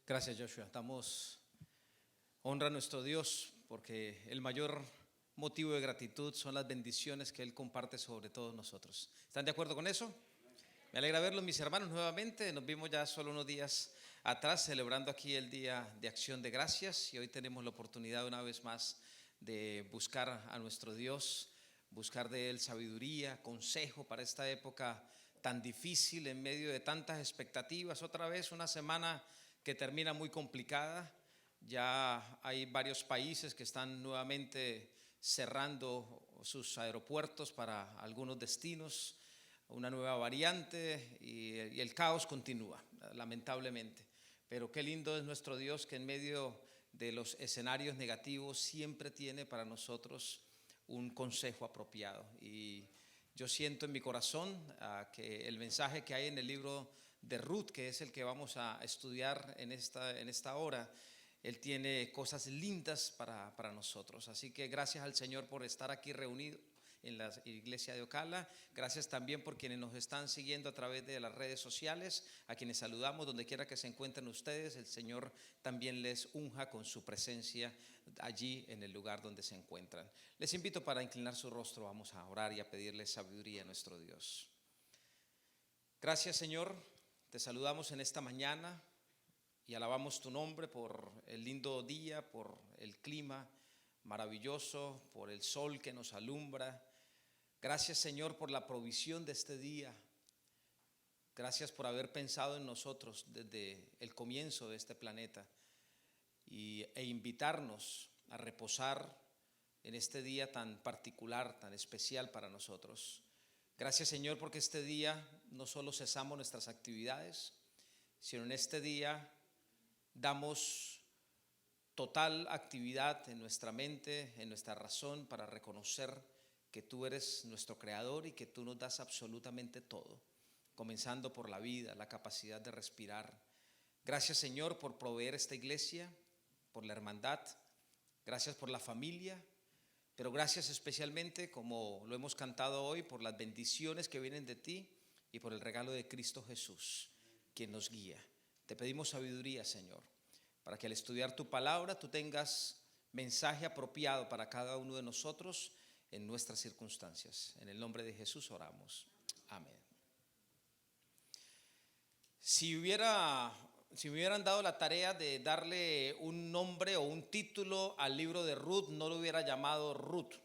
Gracias, Joshua. Damos honra a nuestro Dios porque el mayor motivo de gratitud son las bendiciones que Él comparte sobre todos nosotros. ¿Están de acuerdo con eso? Me alegra verlos, mis hermanos, nuevamente. Nos vimos ya solo unos días atrás celebrando aquí el Día de Acción de Gracias y hoy tenemos la oportunidad una vez más de buscar a nuestro Dios, buscar de Él sabiduría, consejo para esta época tan difícil en medio de tantas expectativas. Otra vez una semana que termina muy complicada. Ya hay varios países que están nuevamente cerrando sus aeropuertos para algunos destinos, una nueva variante y el caos continúa, lamentablemente. Pero qué lindo es nuestro Dios que en medio de los escenarios negativos siempre tiene para nosotros un consejo apropiado. Y yo siento en mi corazón que el mensaje que hay en el libro de Ruth, que es el que vamos a estudiar en esta hora, Él tiene cosas lindas para nosotros. Así que gracias al Señor por estar aquí reunidos en la iglesia de Ocala. Gracias también por quienes nos están siguiendo a través de las redes sociales, a quienes saludamos donde quiera que se encuentren ustedes. El Señor también les unja con su presencia allí en el lugar donde se encuentran. Les invito para inclinar su rostro, vamos a orar y a pedirle sabiduría a nuestro Dios. Gracias, Señor, te saludamos en esta mañana y alabamos tu nombre por el lindo día, por el clima maravilloso, por el sol que nos alumbra. Gracias, Señor, por la provisión de este día. Gracias por haber pensado en nosotros desde el comienzo de este planeta e invitarnos a reposar en este día tan particular, tan especial para nosotros. Gracias, Señor, porque este día no solo cesamos nuestras actividades, sino en este día damos total actividad en nuestra mente, en nuestra razón, para reconocer que tú eres nuestro creador y que tú nos das absolutamente todo, comenzando por la vida, la capacidad de respirar. Gracias, Señor, por proveer esta iglesia, por la hermandad, gracias por la familia, pero gracias especialmente, como lo hemos cantado hoy, por las bendiciones que vienen de ti y por el regalo de Cristo Jesús, quien nos guía. Te pedimos sabiduría, Señor, para que al estudiar tu palabra tú tengas mensaje apropiado para cada uno de nosotros en nuestras circunstancias. En el nombre de Jesús oramos. Amén. Si me hubieran dado la tarea de darle un nombre o un título al libro de Ruth, no lo hubiera llamado Ruth.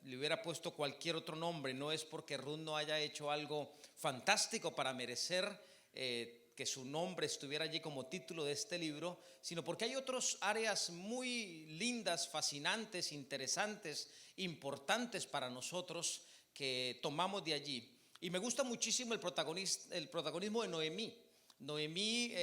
Le hubiera puesto cualquier otro nombre. No es porque Ruth no haya hecho algo fantástico para merecer que su nombre estuviera allí como título de este libro, sino porque hay otras áreas muy lindas, fascinantes, interesantes, importantes para nosotros que tomamos de allí. Y me gusta muchísimo el protagonismo de Noemí. Noemí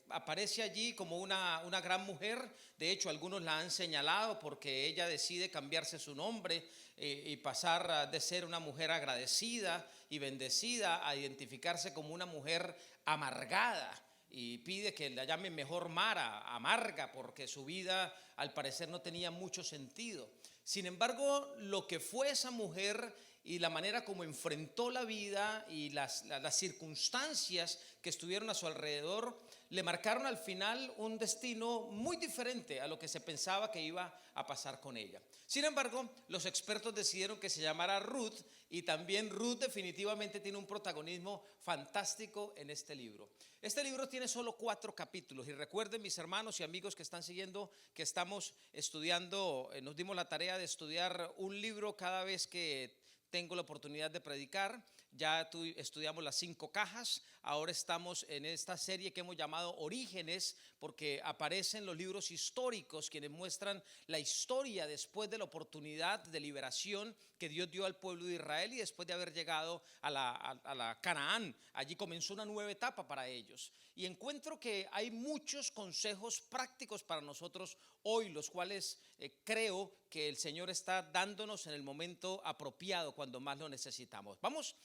aparece allí como una gran mujer. De hecho, algunos la han señalado porque ella decide cambiarse su nombre y pasar de ser una mujer agradecida y bendecida a identificarse como una mujer amargada. Y pide que la llamen mejor Mara, amarga, porque su vida al parecer no tenía mucho sentido. Sin embargo, lo que fue esa mujer y la manera como enfrentó la vida y las circunstancias que estuvieron a su alrededor le marcaron al final un destino muy diferente a lo que se pensaba que iba a pasar con ella. Sin embargo, los expertos decidieron que se llamara Ruth, y también Ruth definitivamente tiene un protagonismo fantástico en este libro. Este libro tiene solo 4 capítulos y recuerden, mis hermanos y amigos que están siguiendo, que estamos estudiando, nos dimos la tarea de estudiar un libro cada vez que tengo la oportunidad de predicar. Ya estudiamos las 5 cajas, ahora estamos en esta serie que hemos llamado Orígenes, porque aparecen los libros históricos quienes muestran la historia después de la oportunidad de liberación que Dios dio al pueblo de Israel y después de haber llegado a la Canaán. Allí comenzó una nueva etapa para ellos y encuentro que hay muchos consejos prácticos para nosotros hoy, los cuales creo que el Señor está dándonos en el momento apropiado cuando más lo necesitamos. Vamos,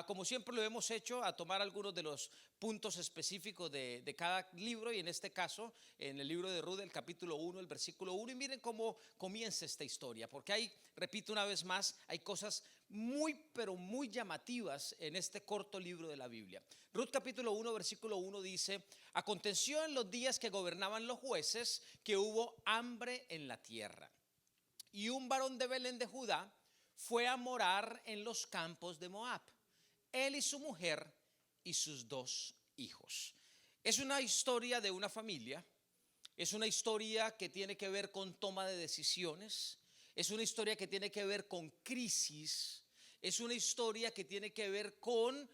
como siempre lo hemos hecho, a tomar algunos de los puntos específicos de cada libro, y en este caso, en el libro de Ruth, el capítulo 1, el versículo 1, y miren cómo comienza esta historia, porque hay, repito una vez más, hay cosas muy, pero muy llamativas en este corto libro de la Biblia. Ruth capítulo 1, versículo 1 dice: aconteció en los días que gobernaban los jueces que hubo hambre en la tierra, y un varón de Belén de Judá fue a morar en los campos de Moab, él y su mujer y sus 2 hijos. Es una historia de una familia, es una historia que tiene que ver con toma de decisiones, es una historia que tiene que ver con crisis, es una historia que tiene que ver con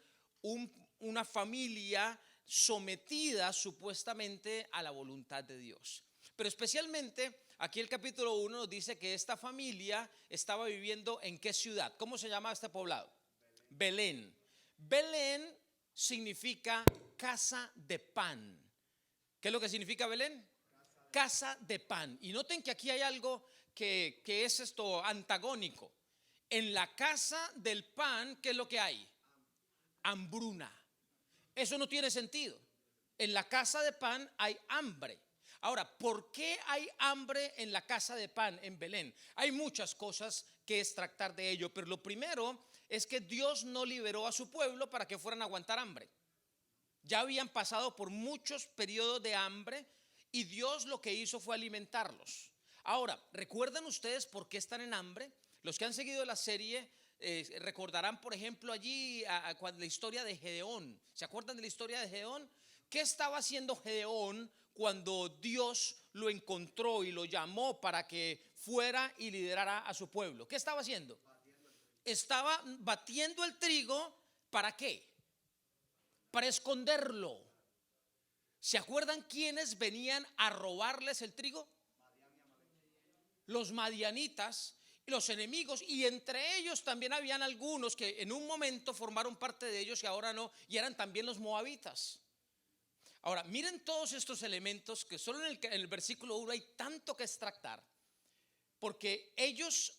una familia sometida supuestamente a la voluntad de Dios. Pero especialmente aquí el capítulo 1 nos dice que esta familia estaba viviendo ¿en qué ciudad? ¿Cómo se llama este poblado? Belén. Belén significa casa de pan. ¿Qué es lo que significa Belén? Casa de pan. Y noten que aquí hay algo que es esto antagónico. En la casa del pan, ¿qué es lo que hay? Hambruna. Eso no tiene sentido. En la casa de pan hay hambre. Ahora, ¿por qué hay hambre en la casa de pan en Belén? Hay muchas cosas que extractar de ello, pero lo primero es que Dios no liberó a su pueblo para que fueran a aguantar hambre. Ya habían pasado por muchos periodos de hambre y Dios lo que hizo fue alimentarlos. Ahora, ¿recuerdan ustedes por qué están en hambre? Los que han seguido la serie recordarán, por ejemplo, allí la historia de Gedeón. ¿Se acuerdan de la historia de Gedeón? ¿Qué estaba haciendo Gedeón cuando Dios lo encontró y lo llamó para que fuera y liderara a su pueblo? ¿Qué estaba haciendo? Estaba batiendo el trigo. ¿Para qué? Para esconderlo. ¿Se acuerdan quiénes venían a robarles el trigo? Los madianitas, los enemigos, y entre ellos también habían algunos que en un momento formaron parte de ellos y ahora no, y eran también los moabitas. Ahora, miren todos estos elementos que solo en el versículo 1 hay tanto que extractar, porque ellos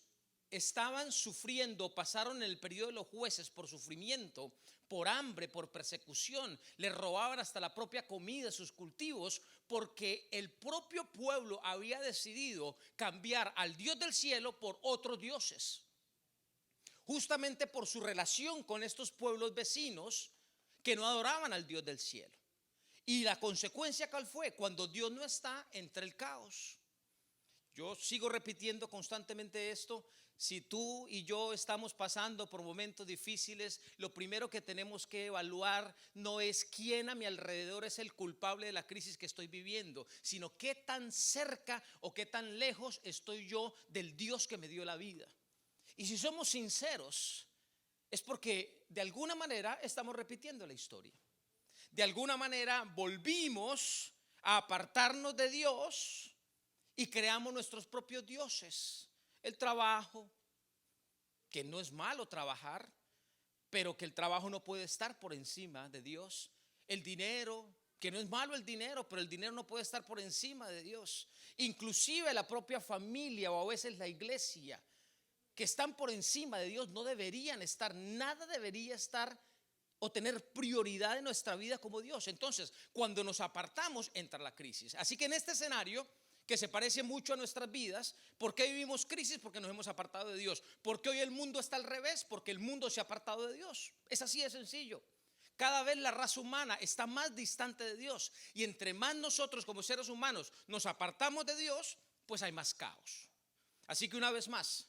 estaban sufriendo, pasaron en el periodo de los jueces por sufrimiento, por hambre, por persecución, les robaban hasta la propia comida, sus cultivos, porque el propio pueblo había decidido cambiar al Dios del cielo por otros dioses, justamente por su relación con estos pueblos vecinos que no adoraban al Dios del cielo. Y la consecuencia, ¿cuál fue? Cuando Dios no está, entra el caos. Yo sigo repitiendo constantemente esto. Si tú y yo estamos pasando por momentos difíciles, lo primero que tenemos que evaluar no es quién a mi alrededor es el culpable de la crisis que estoy viviendo, sino qué tan cerca o qué tan lejos estoy yo del Dios que me dio la vida. Y si somos sinceros, es porque de alguna manera estamos repitiendo la historia. De alguna manera volvimos a apartarnos de Dios y creamos nuestros propios dioses. El trabajo, que no es malo trabajar, pero que el trabajo no puede estar por encima de Dios. El dinero, que no es malo el dinero, pero el dinero no puede estar por encima de Dios. Inclusive la propia familia o a veces la iglesia, que están por encima de Dios, no deberían estar, nada debería estar o tener prioridad en nuestra vida como Dios. Entonces, cuando nos apartamos, entra la crisis. Así que en este escenario, que se parece mucho a nuestras vidas, ¿por qué vivimos crisis? Porque nos hemos apartado de Dios. ¿Por qué hoy el mundo está al revés? Porque el mundo se ha apartado de Dios. Es así de sencillo. Cada vez la raza humana está más distante de Dios, y entre más nosotros como seres humanos nos apartamos de Dios, pues hay más caos. Así que una vez más,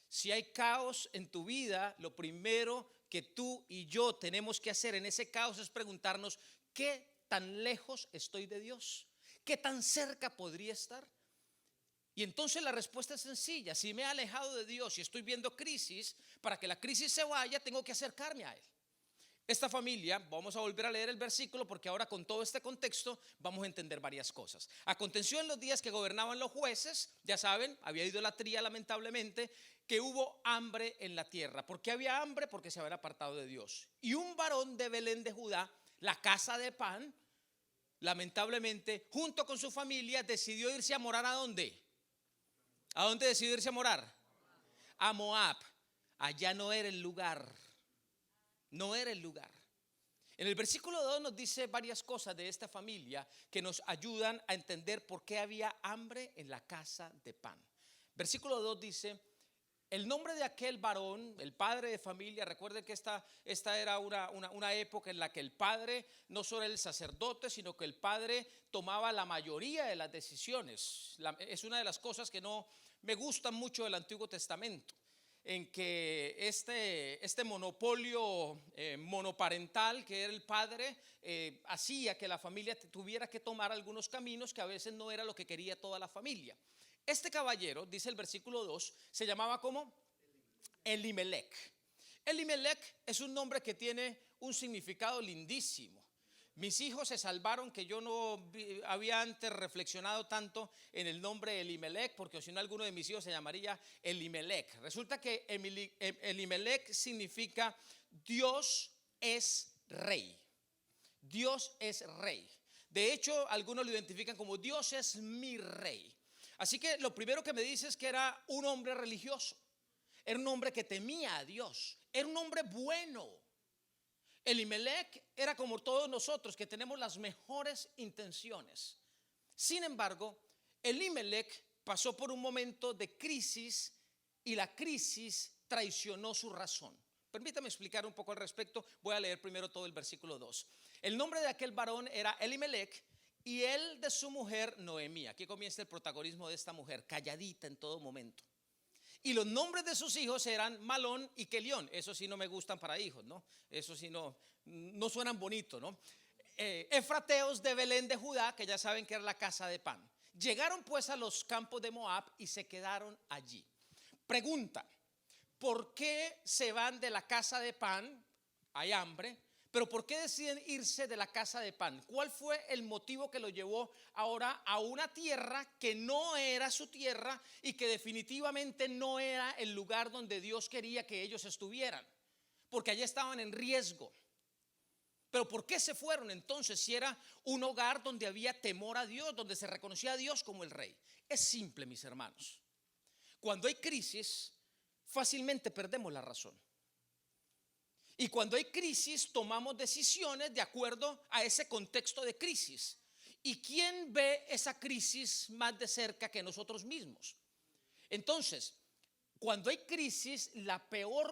si hay caos en tu vida, lo primero que tú y yo tenemos que hacer en ese caos es preguntarnos: ¿qué tan lejos estoy de Dios? ¿Qué tan cerca podría estar? Y entonces la respuesta es sencilla. Si me he alejado de Dios y estoy viendo crisis, para que la crisis se vaya, tengo que acercarme a Él. Esta familia, vamos a volver a leer el versículo porque ahora con todo este contexto vamos a entender varias cosas. Aconteció en los días que gobernaban los jueces, ya saben, había idolatría lamentablemente, que hubo hambre en la tierra. ¿Por qué había hambre? Porque se habían apartado de Dios. Y un varón de Belén de Judá, la casa de pan, lamentablemente, junto con su familia, decidió irse a morar ¿a dónde? ¿A dónde decidió irse a morar? A Moab. Allá no era el lugar. No era el lugar. En el versículo 2 nos dice varias cosas de esta familia que nos ayudan a entender por qué había hambre en la casa de Pan. Versículo 2 dice: el nombre de aquel varón, el padre de familia. Recuerden que esta era una época en la que el padre no solo era el sacerdote, sino que el padre tomaba la mayoría de las decisiones. Es una de las cosas que no me gustan mucho del Antiguo Testamento, en que este monopolio monoparental que era el padre hacía que la familia tuviera que tomar algunos caminos que a veces no era lo que quería toda la familia. Este caballero, dice el versículo 2, se llamaba ¿cómo? Elimelec. Elimelec es un nombre que tiene un significado lindísimo. Mis hijos se salvaron que yo no había antes reflexionado tanto en el nombre Elimelec, porque si no alguno de mis hijos se llamaría Elimelec. Resulta que Elimelec significa Dios es rey. Dios es rey. De hecho, algunos lo identifican como Dios es mi rey. Así que lo primero que me dice es que era un hombre religioso, era un hombre que temía a Dios, era un hombre bueno. Elimelec era como todos nosotros, que tenemos las mejores intenciones. Sin embargo, Elimelec pasó por un momento de crisis y la crisis traicionó su razón. Permítame explicar un poco al respecto. Voy a leer primero todo el versículo 2. El nombre de aquel varón era Elimelec, y él de su mujer Noemí. Aquí comienza el protagonismo de esta mujer, calladita en todo momento. Y los nombres de sus hijos eran Malón y Kelión. Eso sí no me gustan para hijos, ¿no? Eso sí no suenan bonito, ¿no? Efrateos de Belén de Judá, que ya saben que era la casa de Pan. Llegaron pues a los campos de Moab y se quedaron allí. Pregunta: ¿por qué se van de la casa de Pan? Hay hambre. Pero ¿por qué deciden irse de la casa de Pan? ¿Cuál fue el motivo que lo llevó ahora a una tierra que no era su tierra y que definitivamente no era el lugar donde Dios quería que ellos estuvieran? Porque allá estaban en riesgo. Pero ¿por qué se fueron entonces si era un hogar donde había temor a Dios, donde se reconocía a Dios como el rey? Es simple, mis hermanos. Cuando hay crisis, fácilmente perdemos la razón. Y cuando hay crisis, tomamos decisiones de acuerdo a ese contexto de crisis. ¿Y quién ve esa crisis más de cerca que nosotros mismos? Entonces, cuando hay crisis,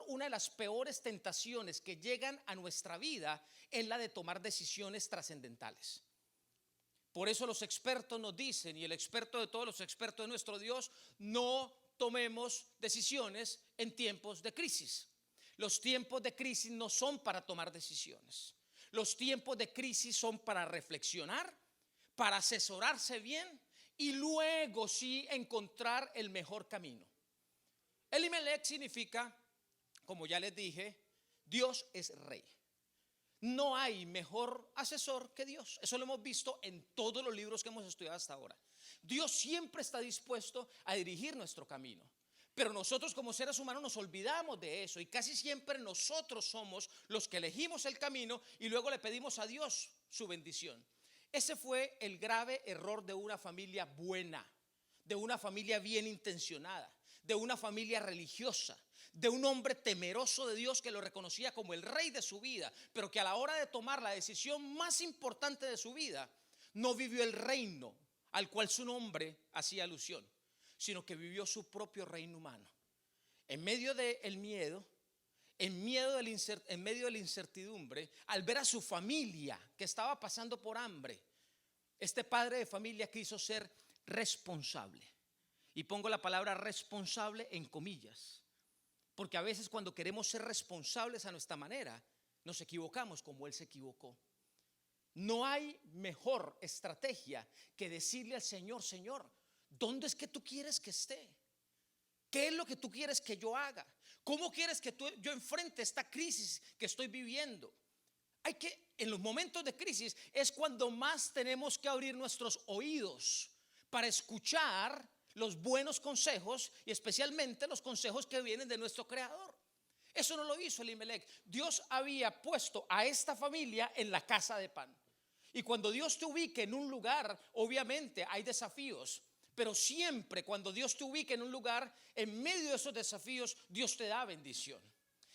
una de las peores tentaciones que llegan a nuestra vida es la de tomar decisiones trascendentales. Por eso los expertos nos dicen, y el experto de todos los expertos de nuestro Dios: no tomemos decisiones en tiempos de crisis. Los tiempos de crisis no son para tomar decisiones. Los tiempos de crisis son para reflexionar, para asesorarse bien y luego sí encontrar el mejor camino. Elimelec significa, como ya les dije, Dios es rey. No hay mejor asesor que Dios. Eso lo hemos visto en todos los libros que hemos estudiado hasta ahora. Dios siempre está dispuesto a dirigir nuestro camino. Pero nosotros como seres humanos nos olvidamos de eso y casi siempre nosotros somos los que elegimos el camino y luego le pedimos a Dios su bendición. Ese fue el grave error de una familia buena, de una familia bien intencionada, de una familia religiosa, de un hombre temeroso de Dios que lo reconocía como el rey de su vida, pero que a la hora de tomar la decisión más importante de su vida no vivió el reino al cual su nombre hacía alusión, sino que vivió su propio reino humano. En medio del miedo, en medio de la incertidumbre, al ver a su familia que estaba pasando por hambre, este padre de familia quiso ser responsable. Y pongo la palabra responsable en comillas, porque a veces cuando queremos ser responsables a nuestra manera, nos equivocamos como él se equivocó. No hay mejor estrategia que decirle al Señor: Señor, ¿dónde es que tú quieres que esté? ¿Qué es lo que tú quieres que yo haga? ¿Cómo quieres que yo enfrente esta crisis que estoy viviendo? En los momentos de crisis es cuando más tenemos que abrir nuestros oídos para escuchar los buenos consejos y especialmente los consejos que vienen de nuestro Creador. Eso no lo hizo Elimelec. Dios había puesto a esta familia en la casa de Pan. Y cuando Dios te ubique en un lugar, obviamente hay desafíos. Pero siempre cuando Dios te ubica en un lugar, en medio de esos desafíos, Dios te da bendición.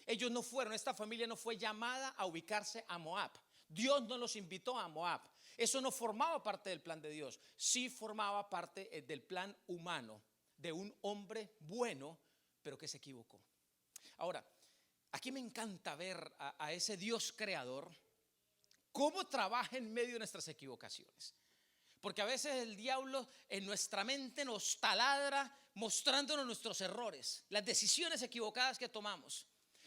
Esta familia no fue llamada a ubicarse a Moab. Dios no los invitó a Moab. Eso no formaba parte del plan de Dios. Sí formaba parte del plan humano de un hombre bueno, pero que se equivocó. Ahora, aquí me encanta ver a ese Dios creador cómo trabaja en medio de nuestras equivocaciones. Porque a veces el diablo en nuestra mente nos taladra mostrándonos nuestros errores, las decisiones equivocadas que tomamos.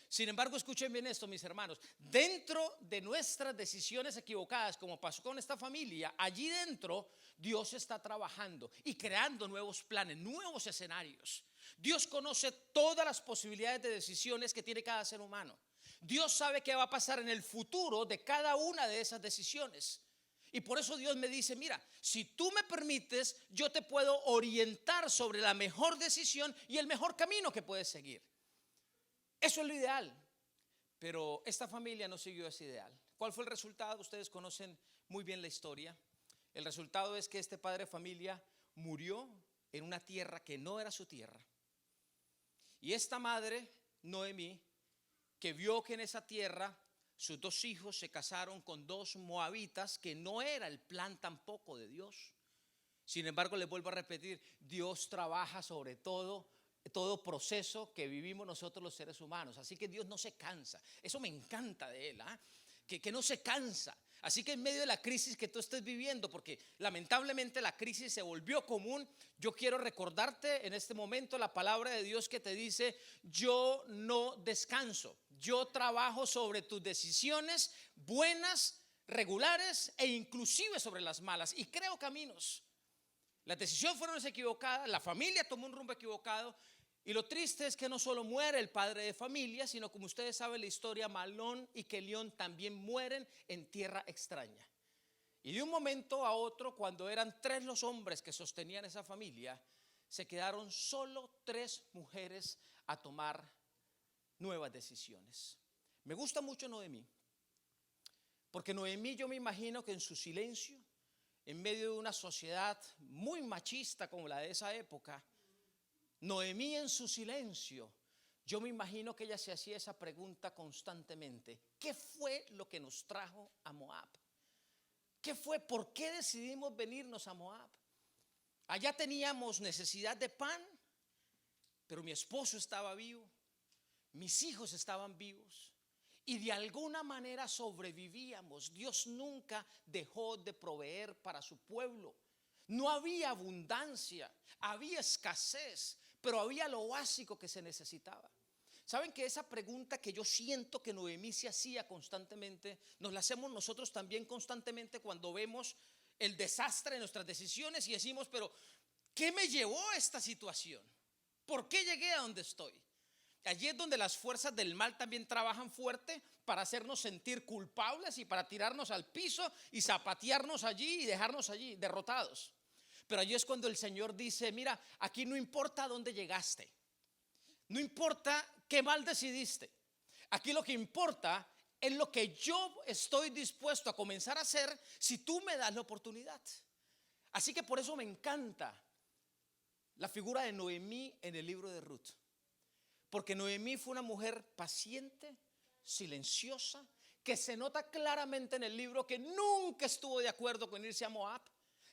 Sin embargo, escuchen bien esto, mis hermanos. Dentro de nuestras decisiones equivocadas, como pasó con esta familia, allí dentro Dios está trabajando y creando nuevos planes, nuevos escenarios. Dios conoce todas las posibilidades de decisiones que tiene cada ser humano. Dios sabe qué va a pasar en el futuro de cada una de esas decisiones. Y por eso Dios me dice, mira, si tú me permites, yo te puedo orientar sobre la mejor decisión y el mejor camino que puedes seguir. Eso es lo ideal. Pero esta familia no siguió ese ideal. ¿Cuál fue el resultado? Ustedes conocen muy bien la historia. El resultado es que este padre de familia murió en una tierra que no era su tierra. Y esta madre, Noemí, que vio que en esa tierra sus dos hijos se casaron con dos moabitas, que no era el plan tampoco de Dios. Sin embargo, les vuelvo a repetir, Dios trabaja sobre todo proceso que vivimos nosotros los seres humanos. Así que Dios no se cansa. Eso me encanta de Él, que no se cansa. Así que en medio de la crisis que tú estés viviendo, porque lamentablemente la crisis se volvió común, yo quiero recordarte en este momento la palabra de Dios que te dice: yo no descanso, yo trabajo sobre tus decisiones buenas, regulares e inclusive sobre las malas, y creo caminos. Las decisiones fueron equivocadas, la familia tomó un rumbo equivocado. Y lo triste es que no solo muere el padre de familia, sino, como ustedes saben la historia, Malón y Kelión también mueren en tierra extraña. Y de un momento a otro, cuando eran 3 los hombres que sostenían esa familia, se quedaron solo 3 mujeres a tomar nuevas decisiones. Me gusta mucho Noemí, porque Noemí, yo me imagino que en su silencio, en medio de una sociedad muy machista como la de esa época, Noemí en su silencio, yo me imagino que ella se hacía esa pregunta constantemente: ¿qué fue lo que nos trajo a Moab? ¿Qué fue? ¿Por qué decidimos venirnos a Moab? Allá teníamos necesidad de pan, pero mi esposo estaba vivo, mis hijos estaban vivos y de alguna manera sobrevivíamos. Dios nunca dejó de proveer para su pueblo. No había abundancia, había escasez, pero había lo básico que se necesitaba. ¿Saben que esa pregunta que yo siento que Noemí se hacía constantemente, nos la hacemos nosotros también constantemente cuando vemos el desastre de nuestras decisiones y decimos: pero ¿qué me llevó a esta situación? ¿Por qué llegué a donde estoy? Allí es donde las fuerzas del mal también trabajan fuerte para hacernos sentir culpables y para tirarnos al piso y zapatearnos allí y dejarnos allí derrotados. Pero allí es cuando el Señor dice: mira, aquí no importa dónde llegaste, no importa qué mal decidiste, aquí lo que importa es lo que yo estoy dispuesto a comenzar a hacer si tú me das la oportunidad. Así que por eso me encanta la figura de Noemí en el libro de Ruth, porque Noemí fue una mujer paciente, silenciosa, que se nota claramente en el libro que nunca estuvo de acuerdo con irse a Moab,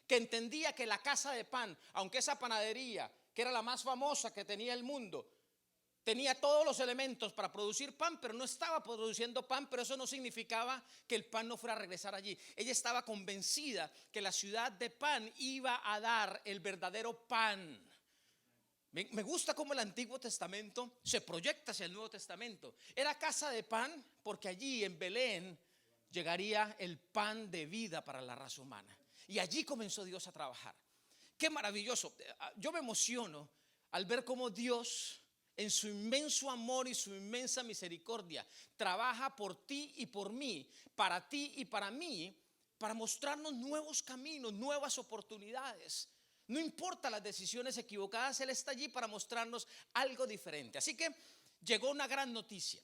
que entendía que la casa de pan, aunque esa panadería, que era la más famosa que tenía el mundo, tenía todos los elementos para producir pan, pero no estaba produciendo pan, pero eso no significaba que el pan no fuera a regresar allí. Ella estaba convencida que la ciudad de pan iba a dar el verdadero pan. Me gusta cómo el Antiguo Testamento se proyecta hacia el Nuevo Testamento. Era casa de pan porque allí en Belén llegaría el pan de vida para la raza humana. Y allí comenzó Dios a trabajar. Qué maravilloso. Yo me emociono al ver cómo Dios, en su inmenso amor y su inmensa misericordia, trabaja por ti y por mí, para ti y para mí, para mostrarnos nuevos caminos, nuevas oportunidades. No importa las decisiones equivocadas, Él está allí para mostrarnos algo diferente. Así que llegó una gran noticia.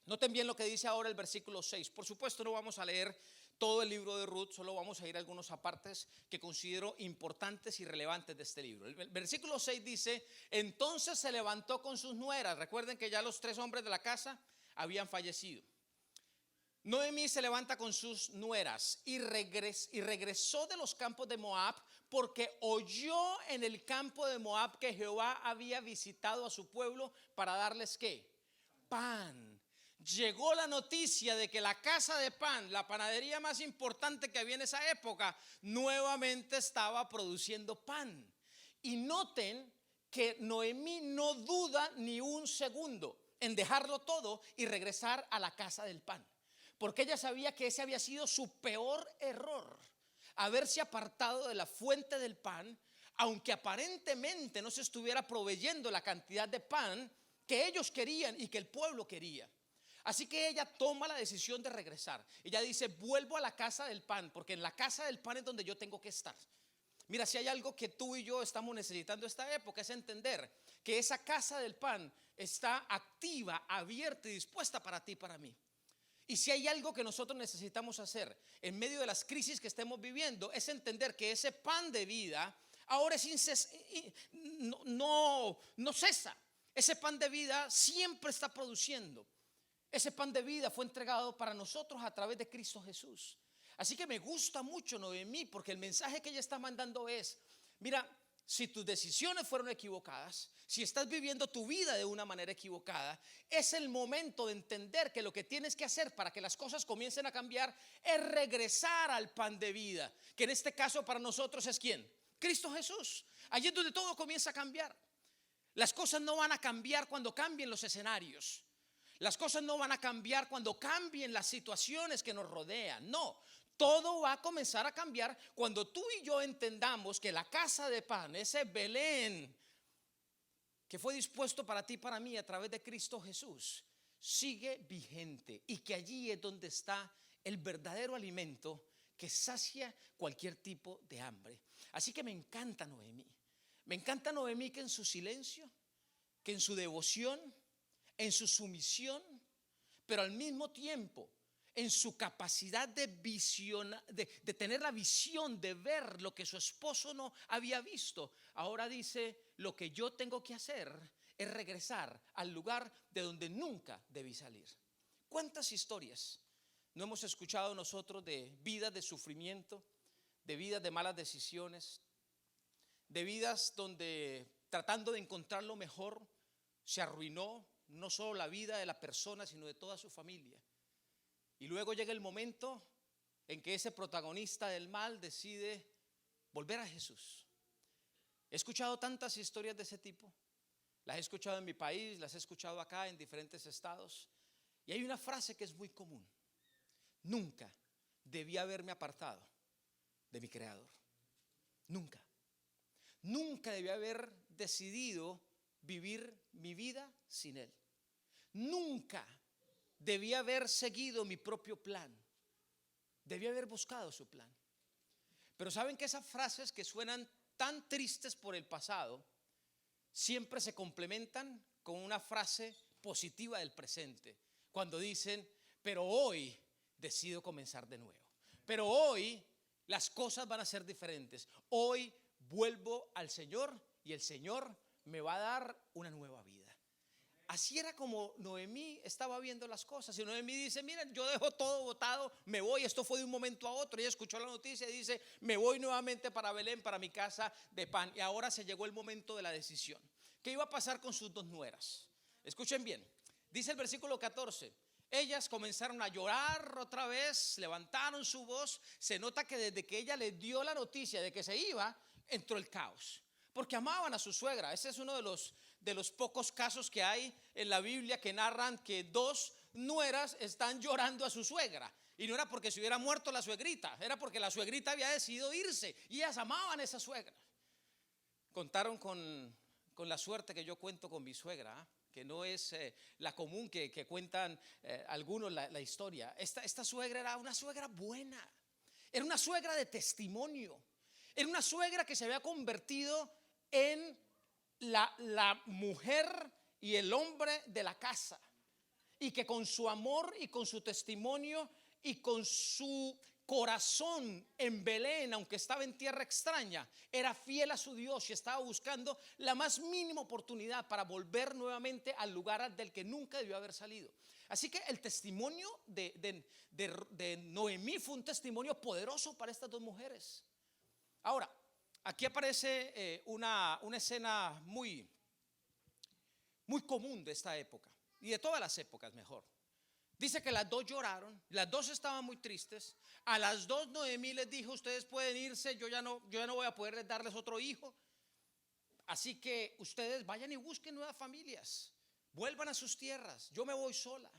Noten bien lo que dice ahora el versículo 6. Por supuesto no vamos a leer todo el libro de Ruth, solo vamos a ir a algunos apartes que considero importantes y relevantes de este libro. El versículo 6 dice: entonces se levantó con sus nueras. Recuerden que ya los 3 hombres de la casa habían fallecido. Noemí se levanta con sus nueras y regresó de los campos de Moab, porque oyó en el campo de Moab que Jehová había visitado a su pueblo para darles ¿qué? Pan. Llegó la noticia de que la casa de pan, la panadería más importante que había en esa época, nuevamente estaba produciendo pan. Y noten que Noemí no duda ni un segundo en dejarlo todo y regresar a la casa del pan, porque ella sabía que ese había sido su peor error, haberse apartado de la fuente del pan, aunque aparentemente no se estuviera proveyendo la cantidad de pan que ellos querían y que el pueblo quería. Así que ella toma la decisión de regresar. Ella dice: vuelvo a la casa del pan, porque en la casa del pan es donde yo tengo que estar. Mira, si hay algo que tú y yo estamos necesitando esta época, es entender que esa casa del pan está activa, abierta y dispuesta para ti y para mí. Y si hay algo que nosotros necesitamos hacer en medio de las crisis que estemos viviendo, es entender que ese pan de vida ahora no cesa. Ese pan de vida siempre está produciendo. Ese pan de vida fue entregado para nosotros a través de Cristo Jesús. Así que me gusta mucho Noemí, porque el mensaje que ella está mandando es: mira, si tus decisiones fueron equivocadas, si estás viviendo tu vida de una manera equivocada, es el momento de entender que lo que tienes que hacer para que las cosas comiencen a cambiar es regresar al pan de vida, que en este caso para nosotros es ¿quién? Cristo Jesús. Allí es donde todo comienza a cambiar. Las cosas no van a cambiar cuando cambien los escenarios. Las cosas no van a cambiar cuando cambien las situaciones que nos rodean. No, todo va a comenzar a cambiar cuando tú y yo entendamos que la casa de pan, ese Belén que fue dispuesto para ti y para mí a través de Cristo Jesús, sigue vigente, y que allí es donde está el verdadero alimento que sacia cualquier tipo de hambre. Así que me encanta Noemí. Me encanta Noemí, que en su silencio, que en su devoción, en su sumisión, pero al mismo tiempo en su capacidad de tener la visión de ver lo que su esposo no había visto, ahora dice: lo que yo tengo que hacer es regresar al lugar de donde nunca debí salir. ¿Cuántas historias no hemos escuchado nosotros de vidas de sufrimiento, de vidas de malas decisiones, de vidas donde, tratando de encontrar lo mejor, se arruinó no solo la vida de la persona, sino de toda su familia? Y luego llega el momento en que ese protagonista del mal decide volver a Jesús. He escuchado tantas historias de ese tipo. Las he escuchado en mi país, las he escuchado acá en diferentes estados. Y hay una frase que es muy común: nunca debí haberme apartado de mi Creador. Nunca. Nunca debí haber decidido vivir mi vida sin Él. Nunca debí haber seguido mi propio plan. Debí haber buscado su plan. Pero saben que esas frases que suenan tan tristes por el pasado siempre se complementan con una frase positiva del presente, cuando dicen: pero hoy decido comenzar de nuevo. Pero hoy las cosas van a ser diferentes. Hoy vuelvo al Señor y el Señor me va a dar una nueva vida. Así era como Noemí estaba viendo las cosas. Y Noemí dice: miren, yo dejo todo botado, me voy. Esto fue de un momento a otro. Ella escuchó la noticia y dice: me voy nuevamente para Belén, para mi casa de pan. Y ahora se llegó el momento de la decisión. ¿Qué iba a pasar con sus dos nueras? Escuchen bien. Dice el versículo 14: ellas comenzaron a llorar otra vez, levantaron su voz. Se nota que desde que ella le dio la noticia de que se iba, entró el caos, porque amaban a su suegra. Ese es uno de los pocos casos que hay en la Biblia que narran que dos nueras están llorando a su suegra. Y no era porque se hubiera muerto la suegrita, era porque la suegrita había decidido irse, y ellas amaban a esa suegra. Contaron con la suerte que yo cuento con mi suegra, que no es la común que cuentan algunos la historia. Esta suegra era una suegra buena, era una suegra de testimonio, era una suegra que se había convertido en la mujer y el hombre de la casa, y que con su amor y con su testimonio y con su corazón en Belén, aunque estaba en tierra extraña, era fiel a su Dios y estaba buscando la más mínima oportunidad para volver nuevamente al lugar del que nunca debió haber salido. Así que el testimonio de Noemí fue un testimonio poderoso para estas dos mujeres. Ahora, aquí aparece una escena muy común de esta época y de todas las épocas mejor. Dice que las dos lloraron, las dos estaban muy tristes. A las dos Noemí les dijo: ustedes pueden irse, yo ya no voy a poder darles otro hijo. Así que ustedes vayan y busquen nuevas familias, vuelvan a sus tierras, yo me voy sola.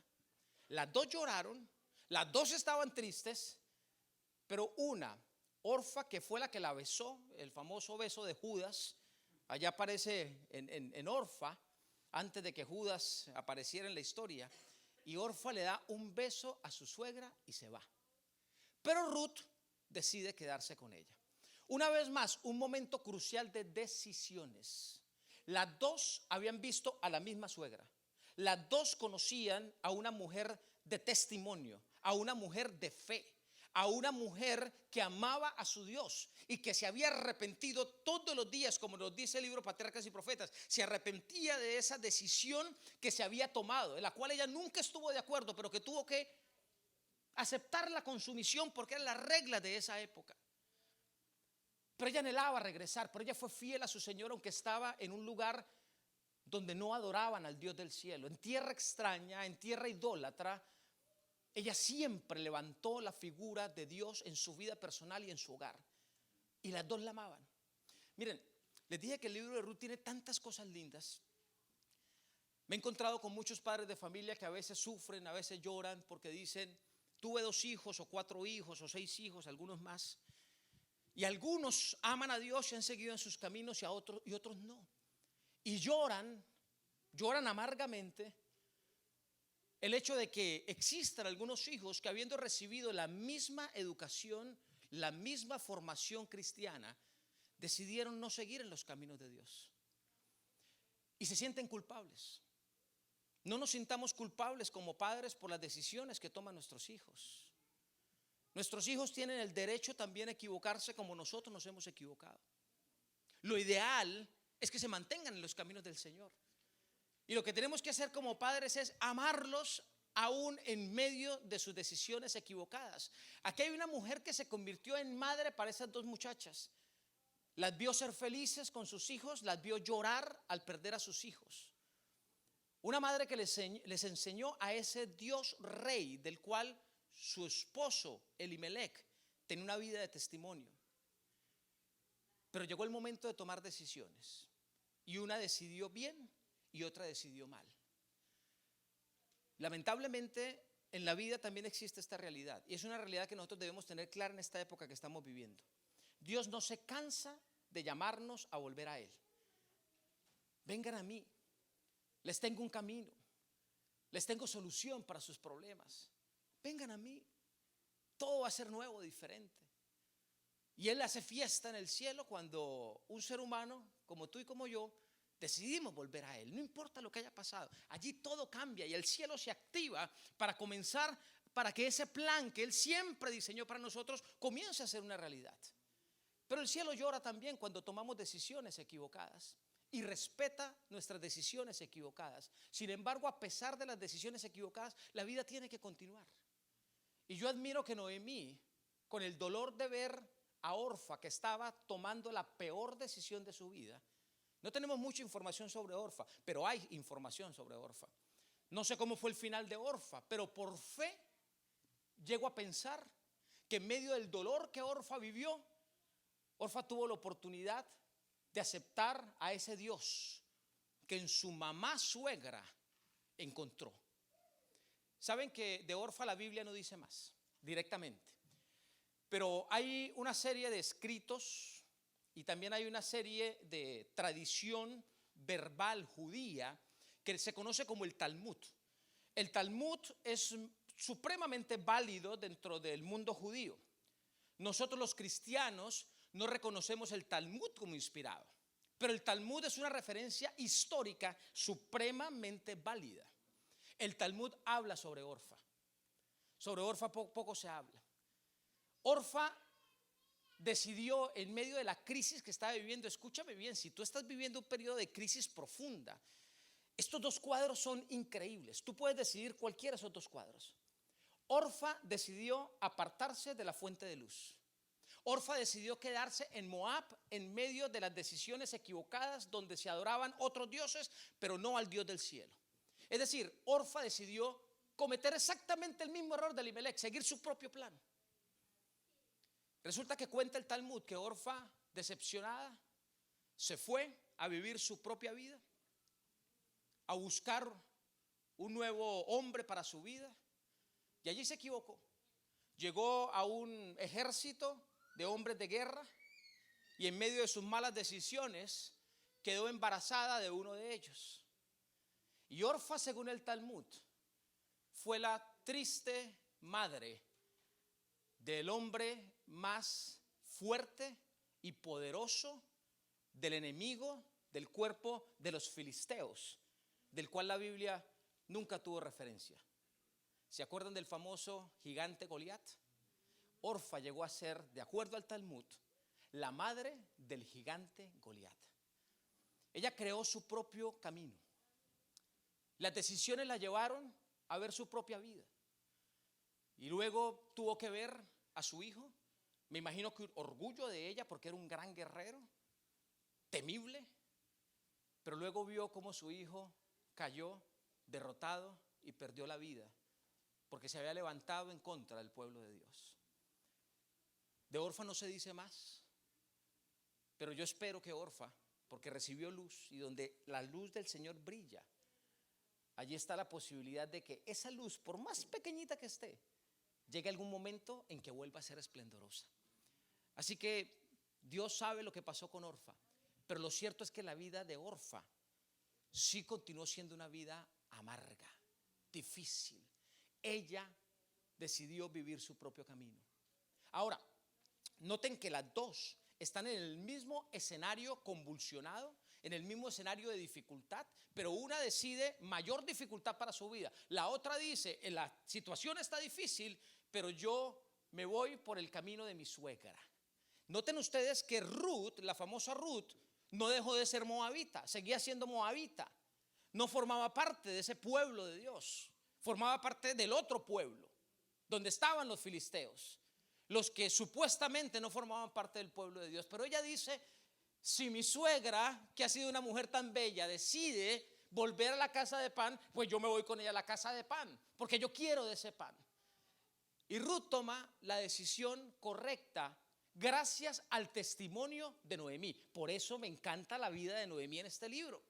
Las dos lloraron, las dos estaban tristes, pero una, Orfa, que fue la que la besó, el famoso beso de Judas, allá aparece en Orfa, antes de que Judas apareciera en la historia. Y Orfa le da un beso a su suegra y se va. Pero Ruth decide quedarse con ella. Una vez más, un momento crucial de decisiones. Las dos habían visto a la misma suegra. Las dos conocían a una mujer de testimonio, a una mujer de fe, a una mujer que amaba a su Dios y que se había arrepentido todos los días, como nos dice el libro Patriarcas y Profetas. Se arrepentía de esa decisión que se había tomado, en la cual ella nunca estuvo de acuerdo, pero que tuvo que aceptar la consumición porque era la regla de esa época. Pero ella anhelaba regresar, pero ella fue fiel a su Señor, aunque estaba en un lugar donde no adoraban al Dios del cielo, en tierra extraña, en tierra idólatra. Ella siempre levantó la figura de Dios en su vida personal y en su hogar. Y las dos la amaban. Miren, les dije que el libro de Ruth tiene tantas cosas lindas. Me he encontrado con muchos padres de familia que a veces sufren, a veces lloran porque dicen: tuve 2 hijos o 4 hijos o 6 hijos, algunos más. Y algunos aman a Dios y han seguido en sus caminos y otros no. Y lloran amargamente el hecho de que existan algunos hijos que, habiendo recibido la misma educación, la misma formación cristiana, decidieron no seguir en los caminos de Dios y se sienten culpables. No nos sintamos culpables como padres por las decisiones que toman nuestros hijos. Nuestros hijos tienen el derecho también a equivocarse como nosotros nos hemos equivocado. Lo ideal es que se mantengan en los caminos del Señor. Y lo que tenemos que hacer como padres es amarlos aún en medio de sus decisiones equivocadas. Aquí hay una mujer que se convirtió en madre para esas dos muchachas. Las vio ser felices con sus hijos, las vio llorar al perder a sus hijos. Una madre que les enseñó a ese Dios rey del cual su esposo Elimelech tenía una vida de testimonio. Pero llegó el momento de tomar decisiones y una decidió bien y otra decidió mal. Lamentablemente en la vida también existe esta realidad, y es una realidad que nosotros debemos tener clara en esta época que estamos viviendo. Dios no se cansa de llamarnos a volver a Él. Vengan a mí, les tengo un camino, les tengo solución para sus problemas. Vengan a mí, todo va a ser nuevo, diferente. Y Él hace fiesta en el cielo cuando un ser humano como tú y como yo decidimos volver a Él. No importa lo que haya pasado, allí todo cambia y el cielo se activa para comenzar, para que ese plan que Él siempre diseñó para nosotros comience a ser una realidad. Pero el cielo llora también cuando tomamos decisiones equivocadas y respeta nuestras decisiones equivocadas. Sin embargo, a pesar de las decisiones equivocadas, la vida tiene que continuar. Y yo admiro que Noemí, con el dolor de ver a Orfa, que estaba tomando la peor decisión de su vida. No tenemos mucha información sobre Orfa, pero hay información sobre Orfa. No sé cómo fue el final de Orfa, pero por fe llego a pensar que en medio del dolor que Orfa vivió, Orfa tuvo la oportunidad de aceptar a ese Dios que en su mamá suegra encontró. Saben que de Orfa la Biblia no dice más directamente, pero hay una serie de escritos y también hay una serie de tradición verbal judía que se conoce como el Talmud. El Talmud es supremamente válido dentro del mundo judío. Nosotros los cristianos no reconocemos el Talmud como inspirado, pero el Talmud es una referencia histórica supremamente válida. El Talmud habla sobre Orfa. Sobre Orfa poco se habla. Orfa decidió, en medio de la crisis que estaba viviendo, escúchame bien, si tú estás viviendo un periodo de crisis profunda, estos dos cuadros son increíbles. Tú puedes decidir cualquiera de esos dos cuadros. Orfa decidió apartarse de la fuente de luz. Orfa decidió quedarse en Moab en medio de las decisiones equivocadas donde se adoraban otros dioses, pero no al Dios del cielo. Es decir, Orfa decidió cometer exactamente el mismo error de Elimelech, seguir su propio plan. Resulta que cuenta el Talmud que Orfa, decepcionada, se fue a vivir su propia vida, a buscar un nuevo hombre para su vida, y allí se equivocó. Llegó a un ejército de hombres de guerra y en medio de sus malas decisiones quedó embarazada de uno de ellos. Y Orfa, según el Talmud, fue la triste madre del hombre más fuerte y poderoso del enemigo del cuerpo de los filisteos, del cual la Biblia nunca tuvo referencia. ¿Se acuerdan del famoso gigante Goliat? Orfa llegó a ser, de acuerdo al Talmud, la madre del gigante Goliat. Ella creó su propio camino. Las decisiones la llevaron a ver su propia vida. Y luego tuvo que ver a su hijo. Me imagino que orgullo de ella porque era un gran guerrero, temible. Pero luego vio cómo su hijo cayó derrotado y perdió la vida porque se había levantado en contra del pueblo de Dios. De Orfa no se dice más, pero yo espero que Orfa, porque recibió luz, y donde la luz del Señor brilla, allí está la posibilidad de que esa luz, por más pequeñita que esté, llegue algún momento en que vuelva a ser esplendorosa. Así que Dios sabe lo que pasó con Orfa, pero lo cierto es que la vida de Orfa sí continuó siendo una vida amarga, difícil. Ella decidió vivir su propio camino. Ahora, noten que las dos están en el mismo escenario convulsionado, en el mismo escenario de dificultad, pero una decide mayor dificultad para su vida. La otra dice, la situación está difícil, pero yo me voy por el camino de mi suegra. Noten ustedes que Ruth, la famosa Ruth, no dejó de ser moabita, seguía siendo moabita. No formaba parte de ese pueblo de Dios, formaba parte del otro pueblo, donde estaban los filisteos, los que supuestamente no formaban parte del pueblo de Dios. Pero ella dice, si mi suegra, que ha sido una mujer tan bella, decide volver a la casa de pan, pues yo me voy con ella a la casa de pan, porque yo quiero de ese pan. Y Ruth toma la decisión correcta gracias al testimonio de Noemí. Por eso me encanta la vida de Noemí en este libro,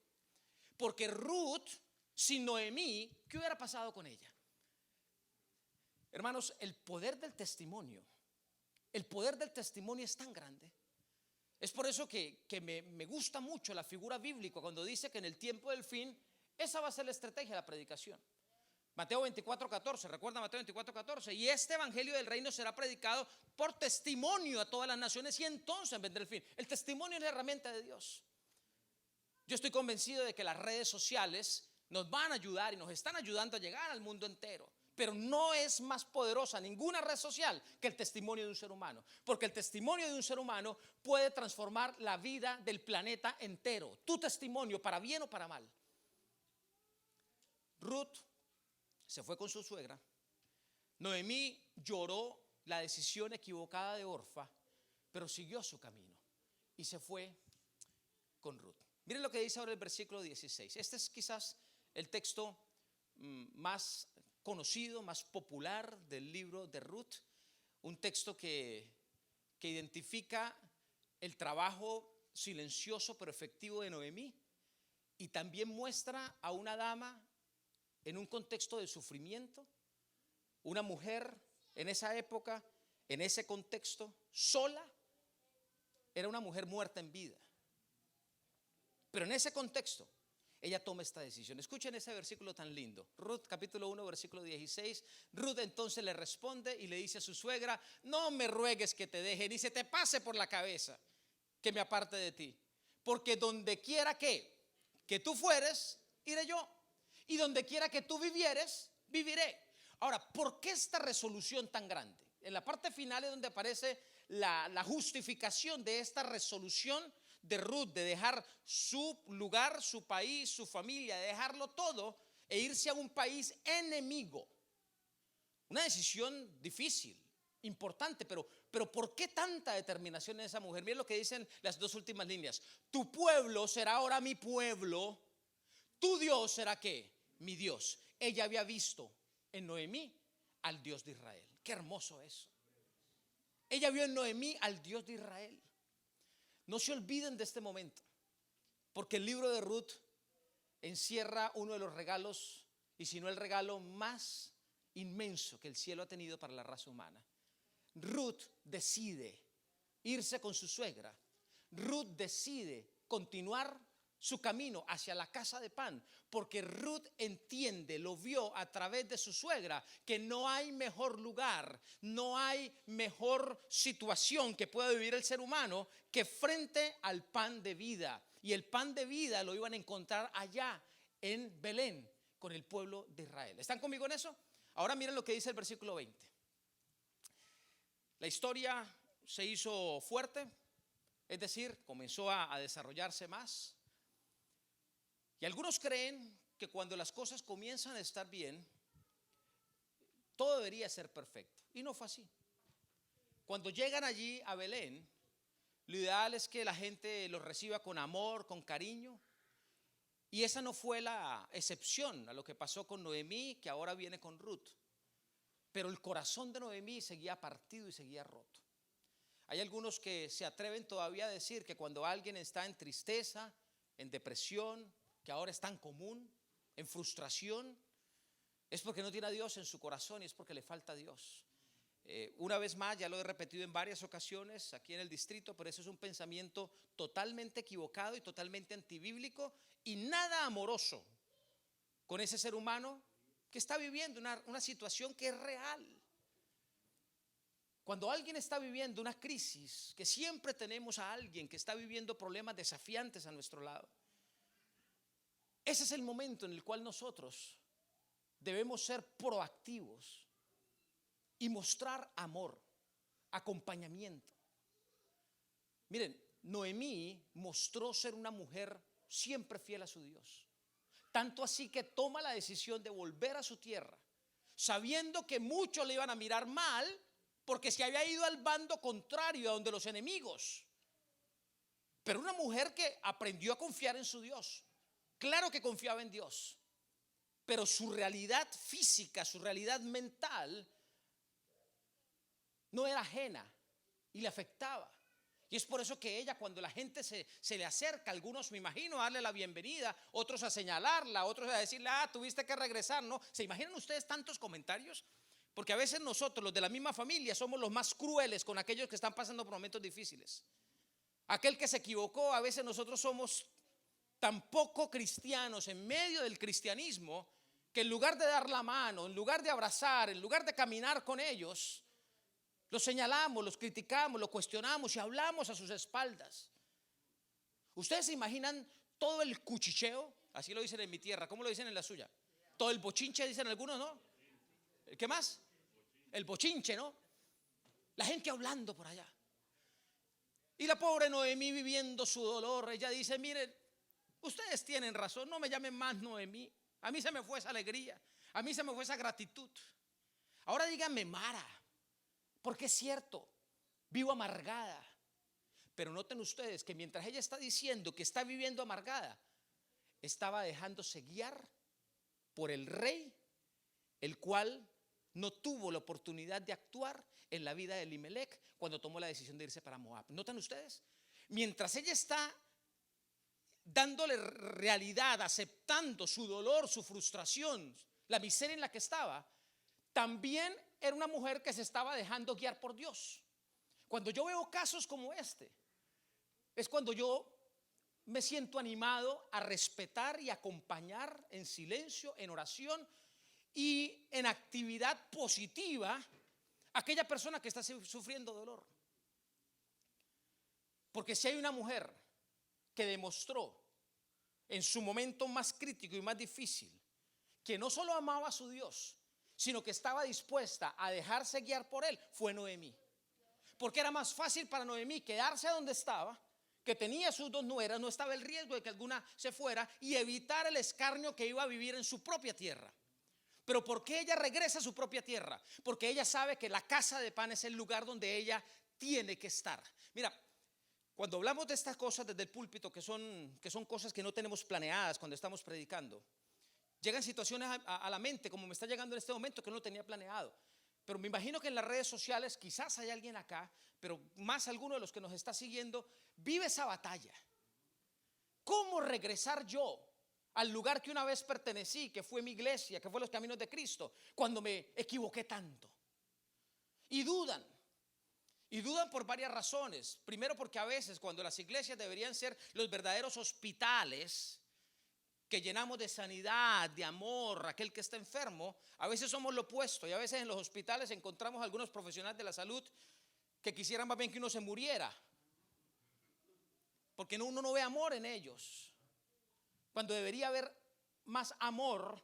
porque Ruth, sin Noemí, ¿qué hubiera pasado con ella? Hermanos, el poder del testimonio es tan grande. Es por eso que me gusta mucho la figura bíblica cuando dice que en el tiempo del fin esa va a ser la estrategia de la predicación. Mateo 24:14, recuerda Mateo 24:14, y este evangelio del reino será predicado por testimonio a todas las naciones y entonces vendrá el fin. El testimonio es la herramienta de Dios. Yo estoy convencido de que las redes sociales nos van a ayudar y nos están ayudando a llegar al mundo entero, pero no es más poderosa ninguna red social que el testimonio de un ser humano, porque el testimonio de un ser humano puede transformar la vida del planeta entero. Tu testimonio, para bien o para mal. Ruth se fue con su suegra. Noemí lloró la decisión equivocada de Orfa, pero siguió su camino y se fue con Ruth. Miren lo que dice ahora el versículo 16. Este es quizás el texto más conocido, más popular del libro de Ruth. Un texto que identifica el trabajo silencioso pero efectivo de Noemí, y también muestra a una dama en un contexto de sufrimiento, una mujer en esa época, en ese contexto, sola, era una mujer muerta en vida. Pero en ese contexto, ella toma esta decisión. Escuchen ese versículo tan lindo. Ruth capítulo 1, versículo 16. Ruth entonces le responde y le dice a su suegra, no me ruegues que te deje, ni se te pase por la cabeza que me aparte de ti. Porque donde quiera que tú fueres, iré yo. Y donde quiera que tú vivieres, viviré. Ahora, ¿por qué esta resolución tan grande? En la parte final es donde aparece la justificación de esta resolución de Ruth, de dejar su lugar, su país, su familia, de dejarlo todo e irse a un país enemigo. Una decisión difícil, importante, pero ¿por qué tanta determinación en esa mujer? Miren lo que dicen las dos últimas líneas. Tu pueblo será ahora mi pueblo, tu Dios será ¿qué? Mi Dios. Ella había visto en Noemí al Dios de Israel. Qué hermoso eso. Ella vio en Noemí al Dios de Israel. No se olviden de este momento, porque el libro de Ruth encierra uno de los regalos, y si no el regalo más inmenso que el cielo ha tenido para la raza humana. Ruth decide irse con su suegra. Ruth decide continuar su camino hacia la casa de pan, porque Ruth entiende, lo vio a través de su suegra, que no hay mejor lugar, no hay mejor situación que pueda vivir el ser humano que frente al pan de vida. Y el pan de vida lo iban a encontrar allá en Belén con el pueblo de Israel. ¿Están conmigo en eso? Ahora miren lo que dice el versículo 20. La historia se hizo fuerte, es decir, comenzó a desarrollarse más. Y algunos creen que cuando las cosas comienzan a estar bien, todo debería ser perfecto. Y no fue así. Cuando llegan allí a Belén, lo ideal es que la gente los reciba con amor, con cariño. Y esa no fue la excepción a lo que pasó con Noemí, que ahora viene con Ruth. Pero el corazón de Noemí seguía partido y seguía roto. Hay algunos que se atreven todavía a decir que cuando alguien está en tristeza, en depresión, que ahora es tan común, en frustración, es porque no tiene a Dios en su corazón y es porque le falta a Dios. Una vez más, ya lo he repetido en varias ocasiones aquí en el distrito, pero eso es un pensamiento totalmente equivocado y totalmente antibíblico y nada amoroso con ese ser humano que está viviendo una situación que es real. Cuando alguien está viviendo una crisis, que siempre tenemos a alguien que está viviendo problemas desafiantes a nuestro lado, ese es el momento en el cual nosotros debemos ser proactivos y mostrar amor, acompañamiento. Miren, Noemí mostró ser una mujer siempre fiel a su Dios. Tanto así que toma la decisión de volver a su tierra, sabiendo que muchos le iban a mirar mal porque se había ido al bando contrario, a donde los enemigos. Pero una mujer que aprendió a confiar en su Dios. Claro que confiaba en Dios, pero su realidad física, su realidad mental no era ajena y le afectaba. Y es por eso que ella, cuando la gente se le acerca, algunos me imagino a darle la bienvenida, otros a señalarla, otros a decirle, tuviste que regresar, ¿no? ¿Se imaginan ustedes tantos comentarios? Porque a veces nosotros, los de la misma familia, somos los más crueles con aquellos que están pasando por momentos difíciles. Aquel que se equivocó, a veces nosotros somos tan poco cristianos en medio del cristianismo, que en lugar de dar la mano, en lugar de abrazar, en lugar de caminar con ellos, los señalamos, los criticamos, los cuestionamos y hablamos a sus espaldas. ¿Ustedes se imaginan todo el cuchicheo? Así lo dicen en mi tierra. ¿Cómo lo dicen en la suya? Todo el bochinche, dicen algunos, ¿no? ¿Qué más? El bochinche, ¿no? La gente hablando por allá. Y la pobre Noemí viviendo su dolor. Ella dice, miren, ustedes tienen razón, no me llamen más Noemí. A mí se me fue esa alegría, a mí se me fue esa gratitud. Ahora díganme Mara, porque es cierto, vivo amargada. Pero noten ustedes que mientras ella está diciendo que está viviendo amargada, estaba dejándose guiar por el rey, el cual no tuvo la oportunidad de actuar en la vida de Elimelech cuando tomó la decisión de irse para Moab. ¿Notan ustedes? Mientras ella está dándole realidad, aceptando su dolor, su frustración, la miseria en la que estaba, también era una mujer que se estaba dejando guiar por Dios. Cuando yo veo casos como este, es cuando yo me siento animado a respetar y acompañar en silencio, en oración y en actividad positiva a aquella persona que está sufriendo dolor. Porque si hay una mujer que demostró en su momento más crítico y más difícil que no solo amaba a su Dios, sino que estaba dispuesta a dejarse guiar por él, fue Noemí. Porque era más fácil para Noemí quedarse donde estaba, que tenía sus dos nueras, no estaba el riesgo de que alguna se fuera, y evitar el escarnio que iba a vivir en su propia tierra. Pero ¿por qué ella regresa a su propia tierra? Porque ella sabe que la casa de pan es el lugar donde ella tiene que estar. Mira, cuando hablamos de estas cosas desde el púlpito, que son cosas que no tenemos planeadas cuando estamos predicando, llegan situaciones a la mente, como me está llegando en este momento, que no tenía planeado. Pero me imagino que en las redes sociales quizás hay alguien acá, pero más alguno de los que nos está siguiendo, vive esa batalla. ¿Cómo regresar yo al lugar que una vez pertenecí, que fue mi iglesia, que fue los caminos de Cristo, cuando me equivoqué tanto? Y dudan por varias razones. Primero, porque a veces cuando las iglesias deberían ser los verdaderos hospitales que llenamos de sanidad, de amor, aquel que está enfermo, a veces somos lo opuesto, y a veces en los hospitales encontramos algunos profesionales de la salud que quisieran más bien que uno se muriera, porque uno no ve amor en ellos, cuando debería haber más amor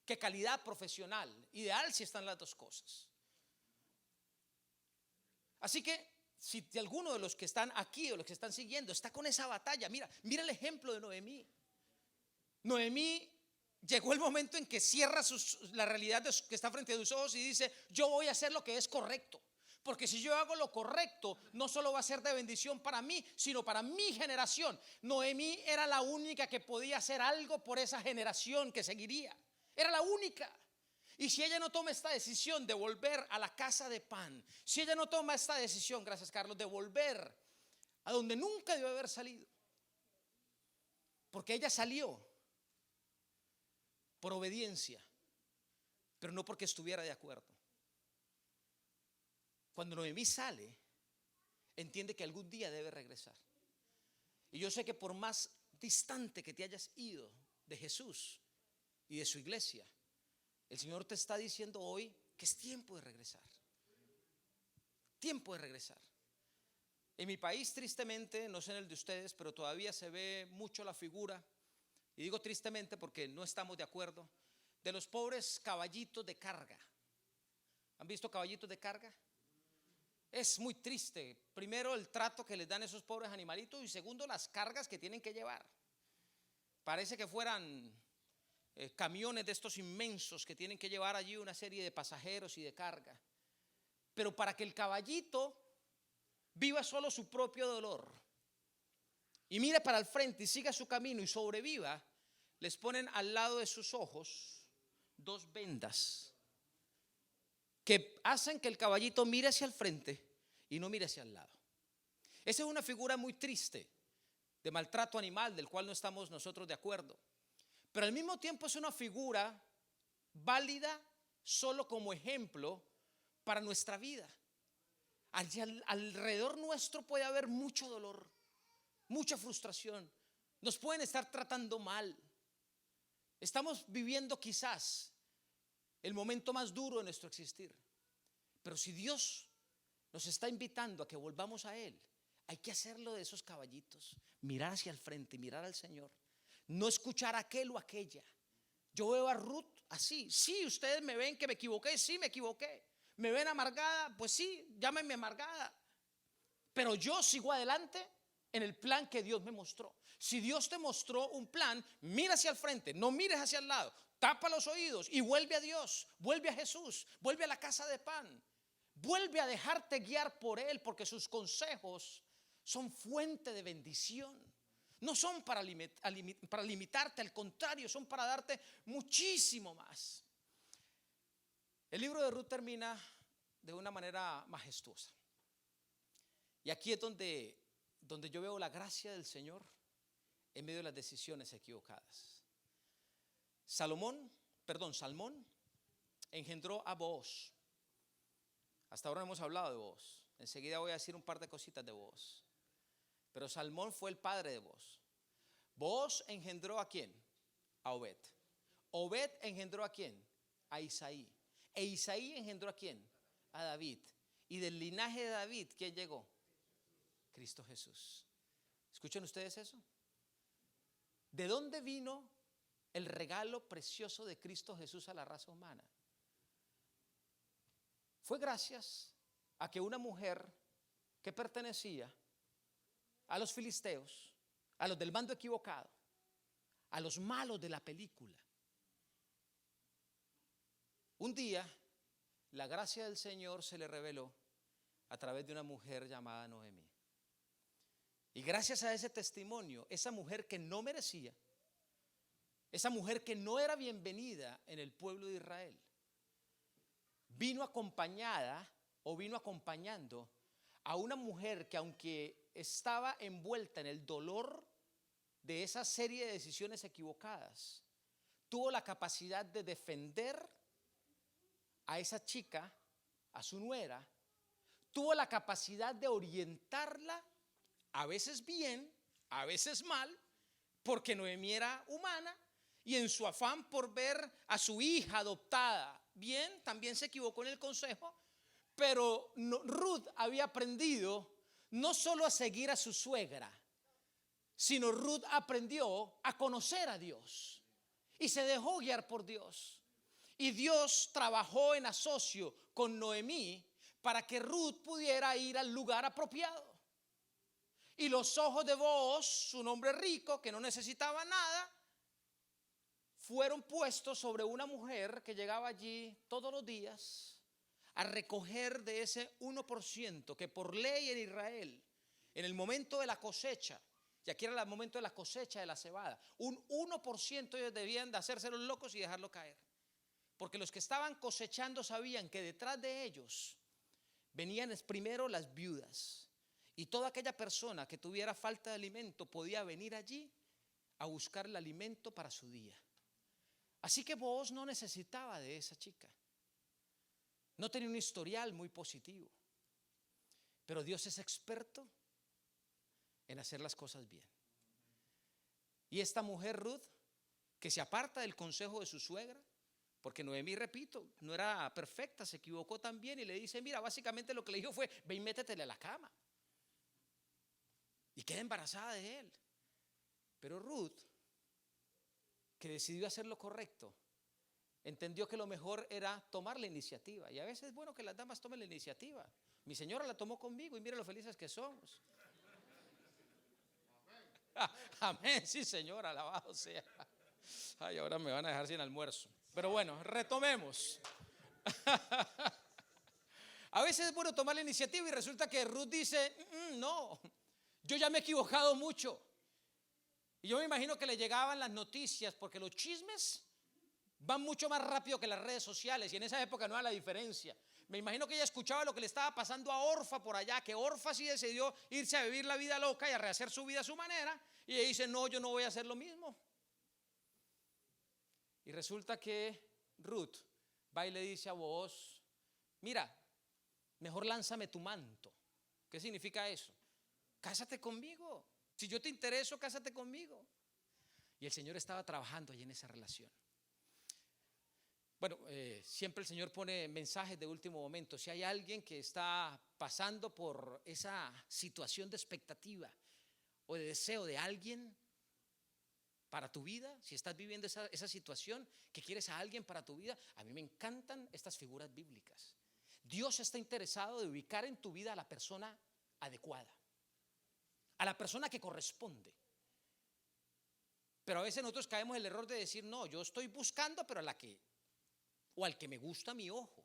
que calidad profesional. Ideal si están las dos cosas. Así que si alguno de los que están aquí o los que están siguiendo está con esa batalla, mira el ejemplo de Noemí. Noemí llegó el momento en que cierra la realidad que está frente a sus ojos y dice: yo voy a hacer lo que es correcto, porque si yo hago lo correcto, no solo va a ser de bendición para mí, sino para mi generación. Noemí era la única que podía hacer algo por esa generación que seguiría. Era la única. Y si ella no toma esta decisión de volver a la casa de pan, si ella no toma esta decisión, gracias Carlos, de volver a donde nunca debió haber salido, porque ella salió por obediencia, pero no porque estuviera de acuerdo. Cuando Noemí sale, entiende que algún día debe regresar. Y yo sé que por más distante que te hayas ido de Jesús y de su iglesia, el Señor te está diciendo hoy que es tiempo de regresar. Tiempo de regresar. En mi país, tristemente, no sé en el de ustedes, pero todavía se ve mucho la figura, y digo tristemente porque no estamos de acuerdo, de los pobres caballitos de carga. ¿Han visto caballitos de carga? Es muy triste. Primero, el trato que les dan esos pobres animalitos, y segundo, las cargas que tienen que llevar. Parece que fueran camiones de estos inmensos que tienen que llevar allí una serie de pasajeros y de carga. Pero para que el caballito viva solo su propio dolor y mire para el frente y siga su camino y sobreviva, les ponen al lado de sus ojos dos vendas que hacen que el caballito mire hacia el frente y no mire hacia el lado. Esa es una figura muy triste de maltrato animal, del cual no estamos nosotros de acuerdo. Pero al mismo tiempo es una figura válida solo como ejemplo para nuestra vida. Alrededor nuestro puede haber mucho dolor, mucha frustración. Nos pueden estar tratando mal. Estamos viviendo quizás el momento más duro de nuestro existir. Pero si Dios nos está invitando a que volvamos a Él, hay que hacerlo de esos caballitos, mirar hacia el frente, mirar al Señor. No escuchar a aquel o aquella. Yo veo a Ruth así. Sí, ustedes me ven que me equivoqué. Sí, me equivoqué. Me ven amargada. Pues sí, llámenme amargada. Pero yo sigo adelante en el plan que Dios me mostró. Si Dios te mostró un plan, mira hacia el frente, no mires hacia el lado. Tapa los oídos y vuelve a Dios. Vuelve a Jesús. Vuelve a la casa de pan. Vuelve a dejarte guiar por Él, porque sus consejos son fuente de bendición. No son para limitarte, al contrario, son para darte muchísimo más. El libro de Ruth termina de una manera majestuosa. Y aquí es donde yo veo la gracia del Señor en medio de las decisiones equivocadas. Salmón engendró a Booz. Hasta ahora no hemos hablado de Booz. Enseguida voy a decir un par de cositas de Booz. Pero Salmón fue el padre de Booz. Booz engendró ¿a quién? A Obed. Obed engendró ¿a quién? A Isaí. E Isaí engendró ¿a quién? A David. Y del linaje de David, ¿quién llegó? Cristo Jesús. ¿Escuchan ustedes eso? ¿De dónde vino el regalo precioso de Cristo Jesús a la raza humana? fue gracias a que una mujer que pertenecía a los filisteos, a los del bando equivocado, a los malos de la película, un día la gracia del Señor se le reveló a través de una mujer llamada Noemí. Y gracias a ese testimonio, esa mujer que no merecía, esa mujer que no era bienvenida en el pueblo de Israel, vino acompañada o vino acompañando a una mujer que, aunque estaba envuelta en el dolor de esa serie de decisiones equivocadas, tuvo la capacidad de defender a esa chica, a su nuera, tuvo la capacidad de orientarla, a veces bien, a veces mal, porque Noemí era humana, y en su afán por ver a su hija adoptada bien, también se equivocó en el consejo. Pero Ruth había aprendido no solo a seguir a su suegra, sino Ruth aprendió a conocer a Dios y se dejó guiar por Dios. Y Dios trabajó en asocio con Noemí para que Ruth pudiera ir al lugar apropiado. Y los ojos de Booz, un hombre rico que no necesitaba nada, fueron puestos sobre una mujer que llegaba allí todos los días a recoger de ese 1% que por ley en Israel, en el momento de la cosecha, y aquí era el momento de la cosecha de la cebada, un 1% ellos debían de hacerse los locos y dejarlo caer. Porque los que estaban cosechando sabían que detrás de ellos venían primero las viudas, y toda aquella persona que tuviera falta de alimento podía venir allí a buscar el alimento para su día. Así que Booz no necesitaba de esa chica. No tenía un historial muy positivo. Pero Dios es experto en hacer las cosas bien. Y esta mujer Ruth, que se aparta del consejo de su suegra, porque Noemí, repito, no era perfecta, se equivocó también, y le dice, mira, básicamente lo que le dijo fue, ve y métetele a la cama. Y queda embarazada de él. Pero Ruth, que decidió hacer lo correcto, entendió que lo mejor era tomar la iniciativa. Y a veces es bueno que las damas tomen la iniciativa. Mi señora la tomó conmigo y mire lo felices que somos. Amén, sí, señora, alabado sea. Ay, ahora me van a dejar sin almuerzo. Pero bueno, retomemos. A veces es bueno tomar la iniciativa y resulta que Ruth dice, no, yo ya me he equivocado mucho. Y yo me imagino que le llegaban las noticias, porque los chismes van mucho más rápido que las redes sociales, y en esa época no era la diferencia. Me imagino que ella escuchaba lo que le estaba pasando a Orfa por allá, que Orfa sí decidió irse a vivir la vida loca y a rehacer su vida a su manera, y ella dice, no, yo no voy a hacer lo mismo. Y resulta que Ruth va y le dice a Booz, mira, mejor lánzame tu manto. ¿Qué significa eso? Cásate conmigo. Si yo te intereso, cásate conmigo. Y el Señor estaba trabajando allí en esa relación. Bueno, siempre el Señor pone mensajes de último momento. Si hay alguien que está pasando por esa situación de expectativa o de deseo de alguien para tu vida, si estás viviendo esa situación, que quieres a alguien para tu vida, a mí me encantan estas figuras bíblicas. Dios está interesado de ubicar en tu vida a la persona adecuada, a la persona que corresponde. Pero a veces nosotros caemos en el error de decir, no, yo estoy buscando, pero al que me gusta mi ojo,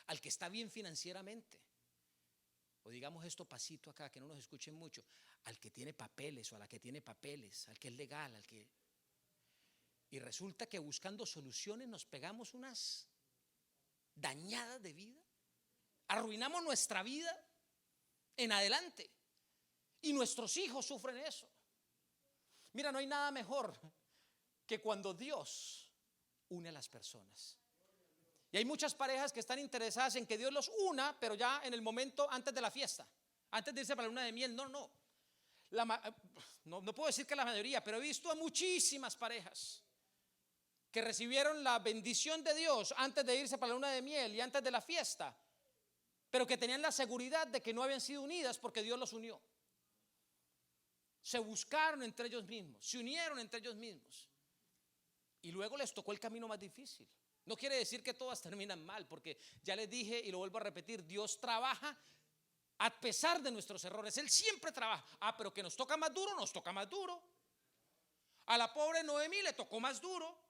al que está bien financieramente, o digamos esto pasito acá, que no nos escuchen mucho, al que tiene papeles o a la que tiene papeles, al que es legal, y resulta que buscando soluciones nos pegamos unas dañadas de vida, arruinamos nuestra vida en adelante, y nuestros hijos sufren eso. Mira, no hay nada mejor que cuando Dios une a las personas. Y hay muchas parejas que están interesadas en que Dios los una, pero ya en el momento antes de la fiesta, antes de irse para la luna de miel. No puedo decir que la mayoría, pero he visto a muchísimas parejas que recibieron la bendición de Dios antes de irse para la luna de miel y antes de la fiesta, pero que tenían la seguridad de que no habían sido unidas porque Dios los unió. Se buscaron entre ellos mismos, se unieron entre ellos mismos, y luego les tocó el camino más difícil. No quiere decir que todas terminan mal, porque ya les dije y lo vuelvo a repetir, Dios trabaja a pesar de nuestros errores. Él siempre trabaja. Pero que nos toca más duro, nos toca más duro. A la pobre Noemí le tocó más duro.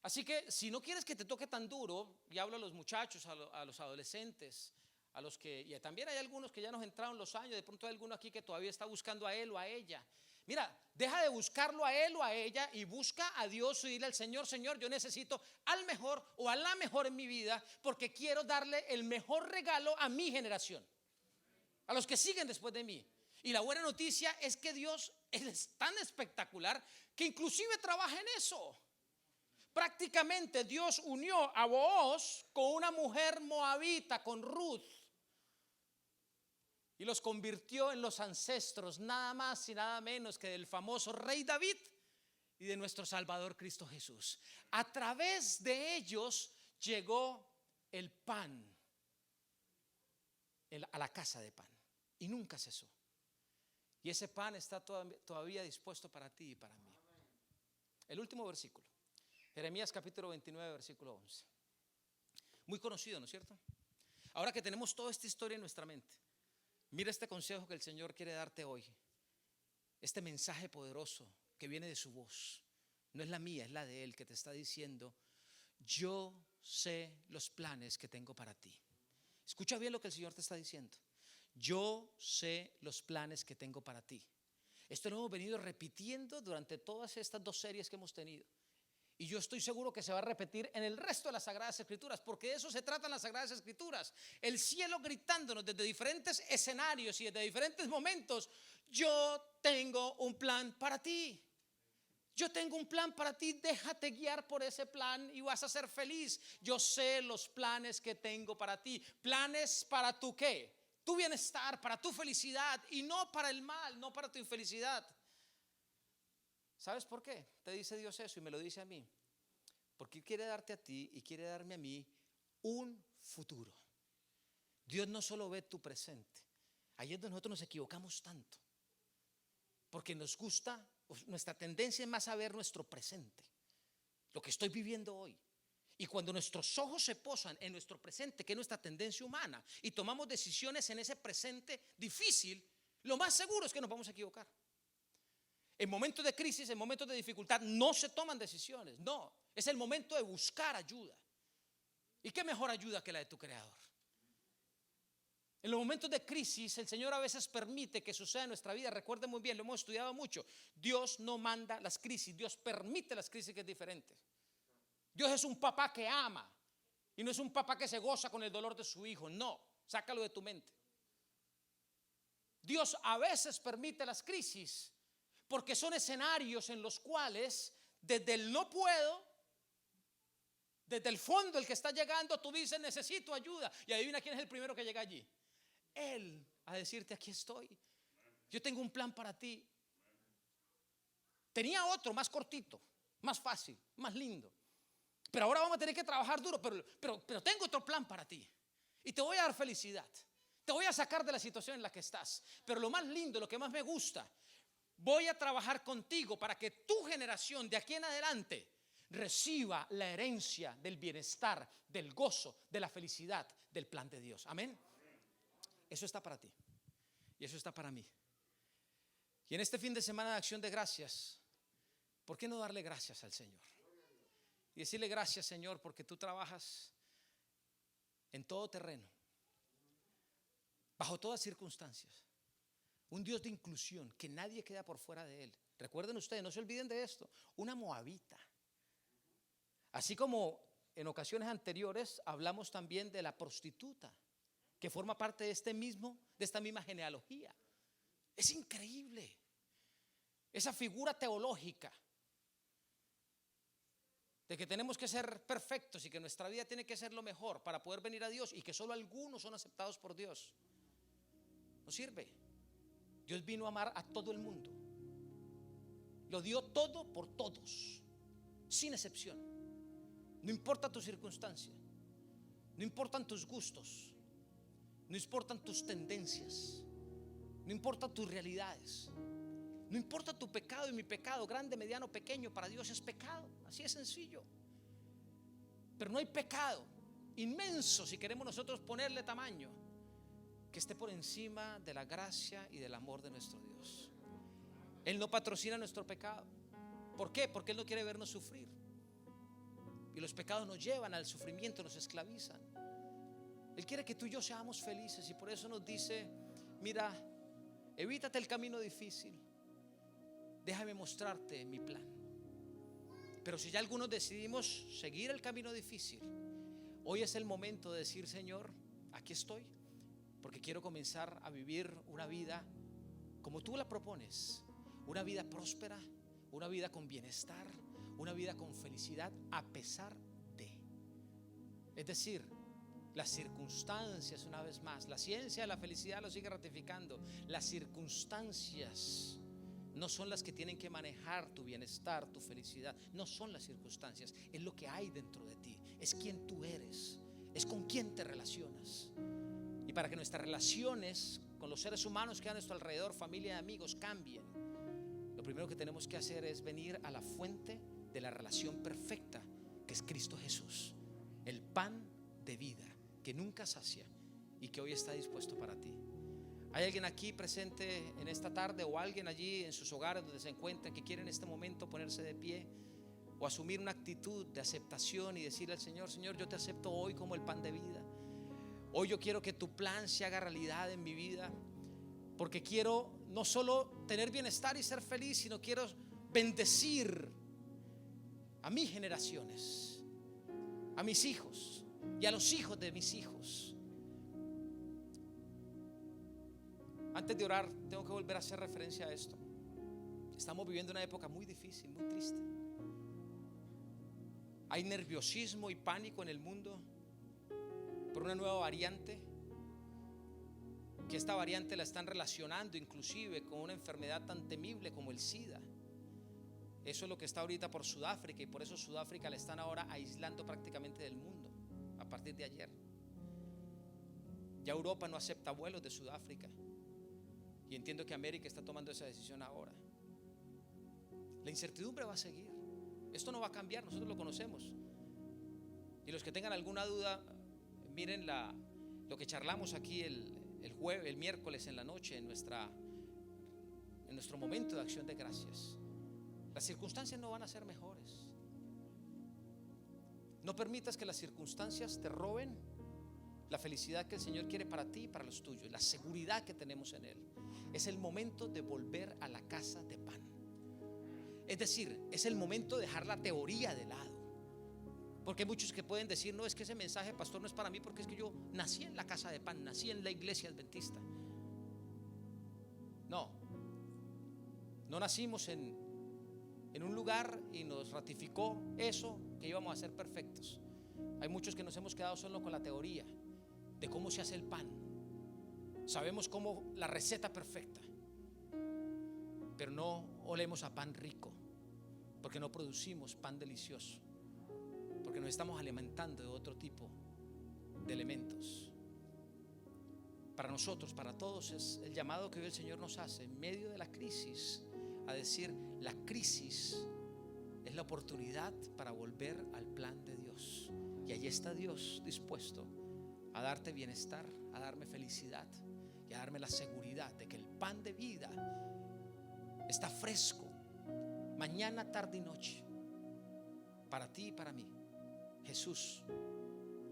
Así que si no quieres que te toque tan duro, y hablo a los muchachos, a los adolescentes, a los que, y también hay algunos que ya nos entraron los años, de pronto hay alguno aquí que todavía está buscando a él o a ella. Mira, deja de buscarlo a él o a ella y busca a Dios y dile al Señor, Señor, yo necesito al mejor o a la mejor en mi vida, porque quiero darle el mejor regalo a mi generación, a los que siguen después de mí. Y la buena noticia es que Dios es tan espectacular que inclusive trabaja en eso. Prácticamente Dios unió a Booz con una mujer moabita, con Ruth, y los convirtió en los ancestros, nada más y nada menos que del famoso rey David y de nuestro Salvador Cristo Jesús. A través de ellos llegó el pan a la casa de pan y nunca cesó. Y ese pan está todavía dispuesto para ti y para mí. El último versículo, Jeremías capítulo 29, versículo 11. Muy conocido, ¿no es cierto? Ahora que tenemos toda esta historia en nuestra mente, mira este consejo que el Señor quiere darte hoy. Este mensaje poderoso que viene de su voz. No es la mía, es la de Él, que te está diciendo: yo sé los planes que tengo para ti. Escucha bien lo que el Señor te está diciendo. Yo sé los planes que tengo para ti. Esto lo hemos venido repitiendo durante todas estas 2 series que hemos tenido. Y yo estoy seguro que se va a repetir en el resto de las Sagradas Escrituras, porque de eso se tratan las Sagradas Escrituras. El cielo gritándonos desde diferentes escenarios y desde diferentes momentos: yo tengo un plan para ti. Yo tengo un plan para ti, déjate guiar por ese plan y vas a ser feliz. Yo sé los planes que tengo para ti. Planes para tu ¿qué? Tu bienestar, para tu felicidad, y no para el mal, no para tu infelicidad. ¿Sabes por qué te dice Dios eso y me lo dice a mí? Porque quiere darte a ti y quiere darme a mí un futuro. Dios no solo ve tu presente. Ahí es donde nosotros nos equivocamos tanto, porque nos gusta, nuestra tendencia es más a ver nuestro presente, lo que estoy viviendo hoy. Y cuando nuestros ojos se posan en nuestro presente, que es nuestra tendencia humana, y tomamos decisiones en ese presente difícil, lo más seguro es que nos vamos a equivocar. En momentos de crisis, en momentos de dificultad, no se toman decisiones. No, es el momento de buscar ayuda. ¿Y qué mejor ayuda que la de tu Creador? En los momentos de crisis, el Señor a veces permite que suceda en nuestra vida. Recuerden muy bien, lo hemos estudiado mucho. Dios no manda las crisis, Dios permite las crisis, que es diferente. Dios es un papá que ama y no es un papá que se goza con el dolor de su hijo. No, sácalo de tu mente. Dios a veces permite las crisis porque son escenarios en los cuales desde el no puedo, desde el fondo, el que está llegando, tú dices: necesito ayuda. Y adivina quién es el primero que llega allí. Él, a decirte: aquí estoy, yo tengo un plan para ti. Tenía otro más cortito, más fácil, más lindo, pero ahora vamos a tener que trabajar duro, pero tengo otro plan para ti y te voy a dar felicidad, te voy a sacar de la situación en la que estás. Pero lo más lindo, lo que más me gusta, voy a trabajar contigo para que tu generación de aquí en adelante reciba la herencia del bienestar, del gozo, de la felicidad, del plan de Dios. Amén. Eso está para ti y eso está para mí. Y en este fin de semana de Acción de Gracias, ¿por qué no darle gracias al Señor? Y decirle: gracias, Señor, porque tú trabajas en todo terreno, bajo todas circunstancias. Un Dios de inclusión, que nadie queda por fuera de Él. Recuerden ustedes, no se olviden de esto: una moabita. Así como en ocasiones anteriores hablamos también de la prostituta, que forma parte de esta misma genealogía. Es increíble esa figura teológica de que tenemos que ser perfectos y que nuestra vida tiene que ser lo mejor para poder venir a Dios, y que solo algunos son aceptados por Dios. No sirve. Dios vino a amar a todo el mundo. Lo dio todo por todos, sin excepción. No importa tu circunstancia, no importan tus gustos, no importan tus tendencias, no importan tus realidades. No importa tu pecado y mi pecado, grande, mediano, pequeño, para Dios es pecado. Así es sencillo. Pero no hay pecado inmenso, si queremos nosotros ponerle tamaño, que esté por encima de la gracia y del amor de nuestro Dios. Él no patrocina nuestro pecado. ¿Por qué? Porque Él no quiere vernos sufrir. Y los pecados nos llevan al sufrimiento, nos esclavizan. Él quiere que tú y yo seamos felices, y por eso nos dice: mira, evítate el camino difícil, déjame mostrarte mi plan. Pero si ya algunos decidimos seguir el camino difícil, hoy es el momento de decir: Señor, aquí estoy, porque quiero comenzar a vivir una vida como tú la propones, una vida próspera, una vida con bienestar, una vida con felicidad a pesar de. Es decir, las circunstancias, una vez más, la ciencia de la felicidad lo sigue ratificando. Las circunstancias no son las que tienen que manejar tu bienestar, tu felicidad. No son las circunstancias, es lo que hay dentro de ti, es quién tú eres, es con quién te relacionas. Y para que nuestras relaciones con los seres humanos que hay a nuestro alrededor, familia y amigos, cambien, lo primero que tenemos que hacer es venir a la fuente de la relación perfecta, que es Cristo Jesús, el pan de vida que nunca sacia y que hoy está dispuesto para ti. ¿Hay alguien aquí presente en esta tarde, o alguien allí en sus hogares donde se encuentran, que quiere en este momento ponerse de pie o asumir una actitud de aceptación y decirle al Señor: Señor, yo te acepto hoy como el pan de vida. Hoy yo quiero que tu plan se haga realidad en mi vida, porque quiero no solo tener bienestar y ser feliz, sino quiero bendecir a mis generaciones, a mis hijos y a los hijos de mis hijos. Antes de orar, tengo que volver a hacer referencia a esto. Estamos viviendo una época muy difícil, muy triste. Hay nerviosismo y pánico en el mundo por una nueva variante, que esta variante la están relacionando inclusive con una enfermedad tan temible como el SIDA. Eso es lo que está ahorita por Sudáfrica, y por eso Sudáfrica la están ahora aislando prácticamente del mundo a partir de ayer. Ya Europa no acepta vuelos de Sudáfrica, y entiendo que América está tomando esa decisión ahora. La incertidumbre va a seguir. Esto no va a cambiar, nosotros lo conocemos. Y los que tengan alguna duda, miren lo que charlamos aquí el miércoles en la noche en nuestro momento de acción de gracias. Las circunstancias no van a ser mejores. No permitas que las circunstancias te roben la felicidad que el Señor quiere para ti y para los tuyos, la seguridad que tenemos en Él. Es el momento de volver a la casa de pan. Es decir, es el momento de dejar la teoría de lado. Porque hay muchos que pueden decir: no, es que ese mensaje, pastor, no es para mí, porque es que yo nací en la casa de pan, nací en la iglesia adventista. No nacimos en un lugar y nos ratificó eso, que íbamos a ser perfectos. Hay muchos que nos hemos quedado solo con la teoría de cómo se hace el pan. Sabemos cómo la receta perfecta, pero no olemos a pan rico, porque no producimos pan delicioso, porque nos estamos alimentando de otro tipo de elementos. Para nosotros, para todos, es el llamado que hoy el Señor nos hace en medio de la crisis, a decir: la crisis es la oportunidad para volver al plan de Dios. Y allí está Dios dispuesto a darte bienestar, a darme felicidad y a darme la seguridad de que el pan de vida está fresco mañana, tarde y noche, para ti y para mí. Jesús,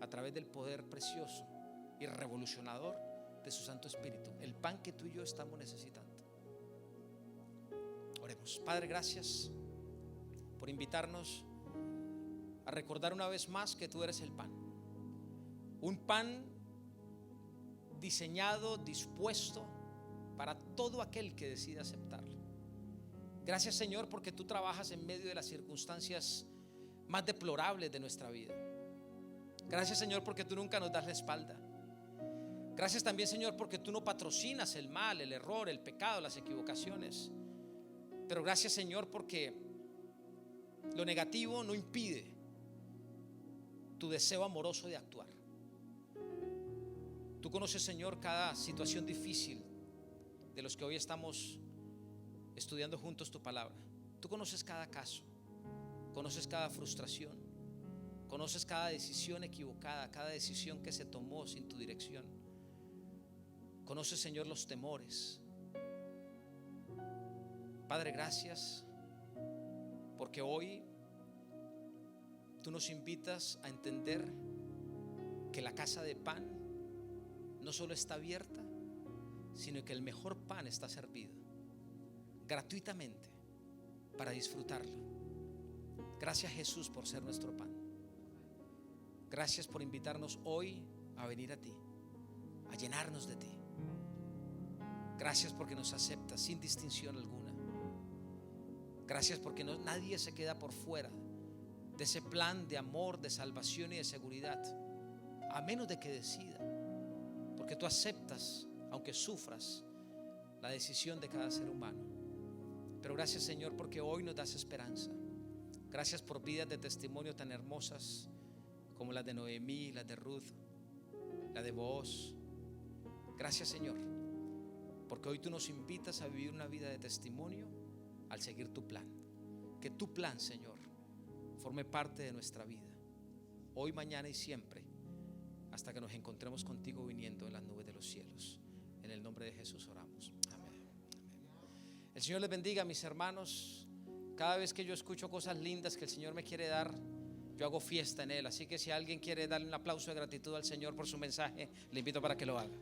a través del poder precioso y revolucionador de su Santo Espíritu, el pan que tú y yo estamos necesitando. Oremos. Padre, gracias por invitarnos a recordar una vez más que tú eres el pan. Un pan diseñado, dispuesto para todo aquel que decida aceptarlo. Gracias, Señor, porque tú trabajas en medio de las circunstancias más deplorables de nuestra vida. Gracias, Señor, porque tú nunca nos das la espalda. Gracias también, Señor, porque tú no patrocinas el mal, el error, el pecado, las equivocaciones. Pero gracias, Señor, porque lo negativo no impide tu deseo amoroso de actuar. Tú conoces, Señor, cada situación difícil de los que hoy estamos estudiando juntos tu palabra. Tú conoces cada caso, conoces cada frustración, conoces cada decisión equivocada, cada decisión que se tomó sin tu dirección. Conoces, Señor, los temores. Padre, gracias porque hoy tú nos invitas a entender que la casa de pan no solo está abierta, sino que el mejor pan está servido gratuitamente para disfrutarlo. Gracias, Jesús, por ser nuestro pan. Gracias por invitarnos hoy a venir a ti, a llenarnos de ti. Gracias porque nos aceptas sin distinción alguna. Gracias porque nadie se queda por fuera de ese plan de amor, de salvación y de seguridad, a menos de que decida, porque tú aceptas, aunque sufras, la decisión de cada ser humano. Pero gracias, Señor, porque hoy nos das esperanza. Gracias por vidas de testimonio tan hermosas como las de Noemí, las de Ruth, la de Booz. Gracias, Señor, porque hoy tú nos invitas a vivir una vida de testimonio al seguir tu plan. Que tu plan, Señor, forme parte de nuestra vida, hoy, mañana y siempre, hasta que nos encontremos contigo viniendo en las nubes de los cielos. En el nombre de Jesús oramos. Amén. El Señor les bendiga, mis hermanos. Cada vez que yo escucho cosas lindas que el Señor me quiere dar, yo hago fiesta en Él. Así que si alguien quiere darle un aplauso de gratitud al Señor por su mensaje, le invito para que lo haga.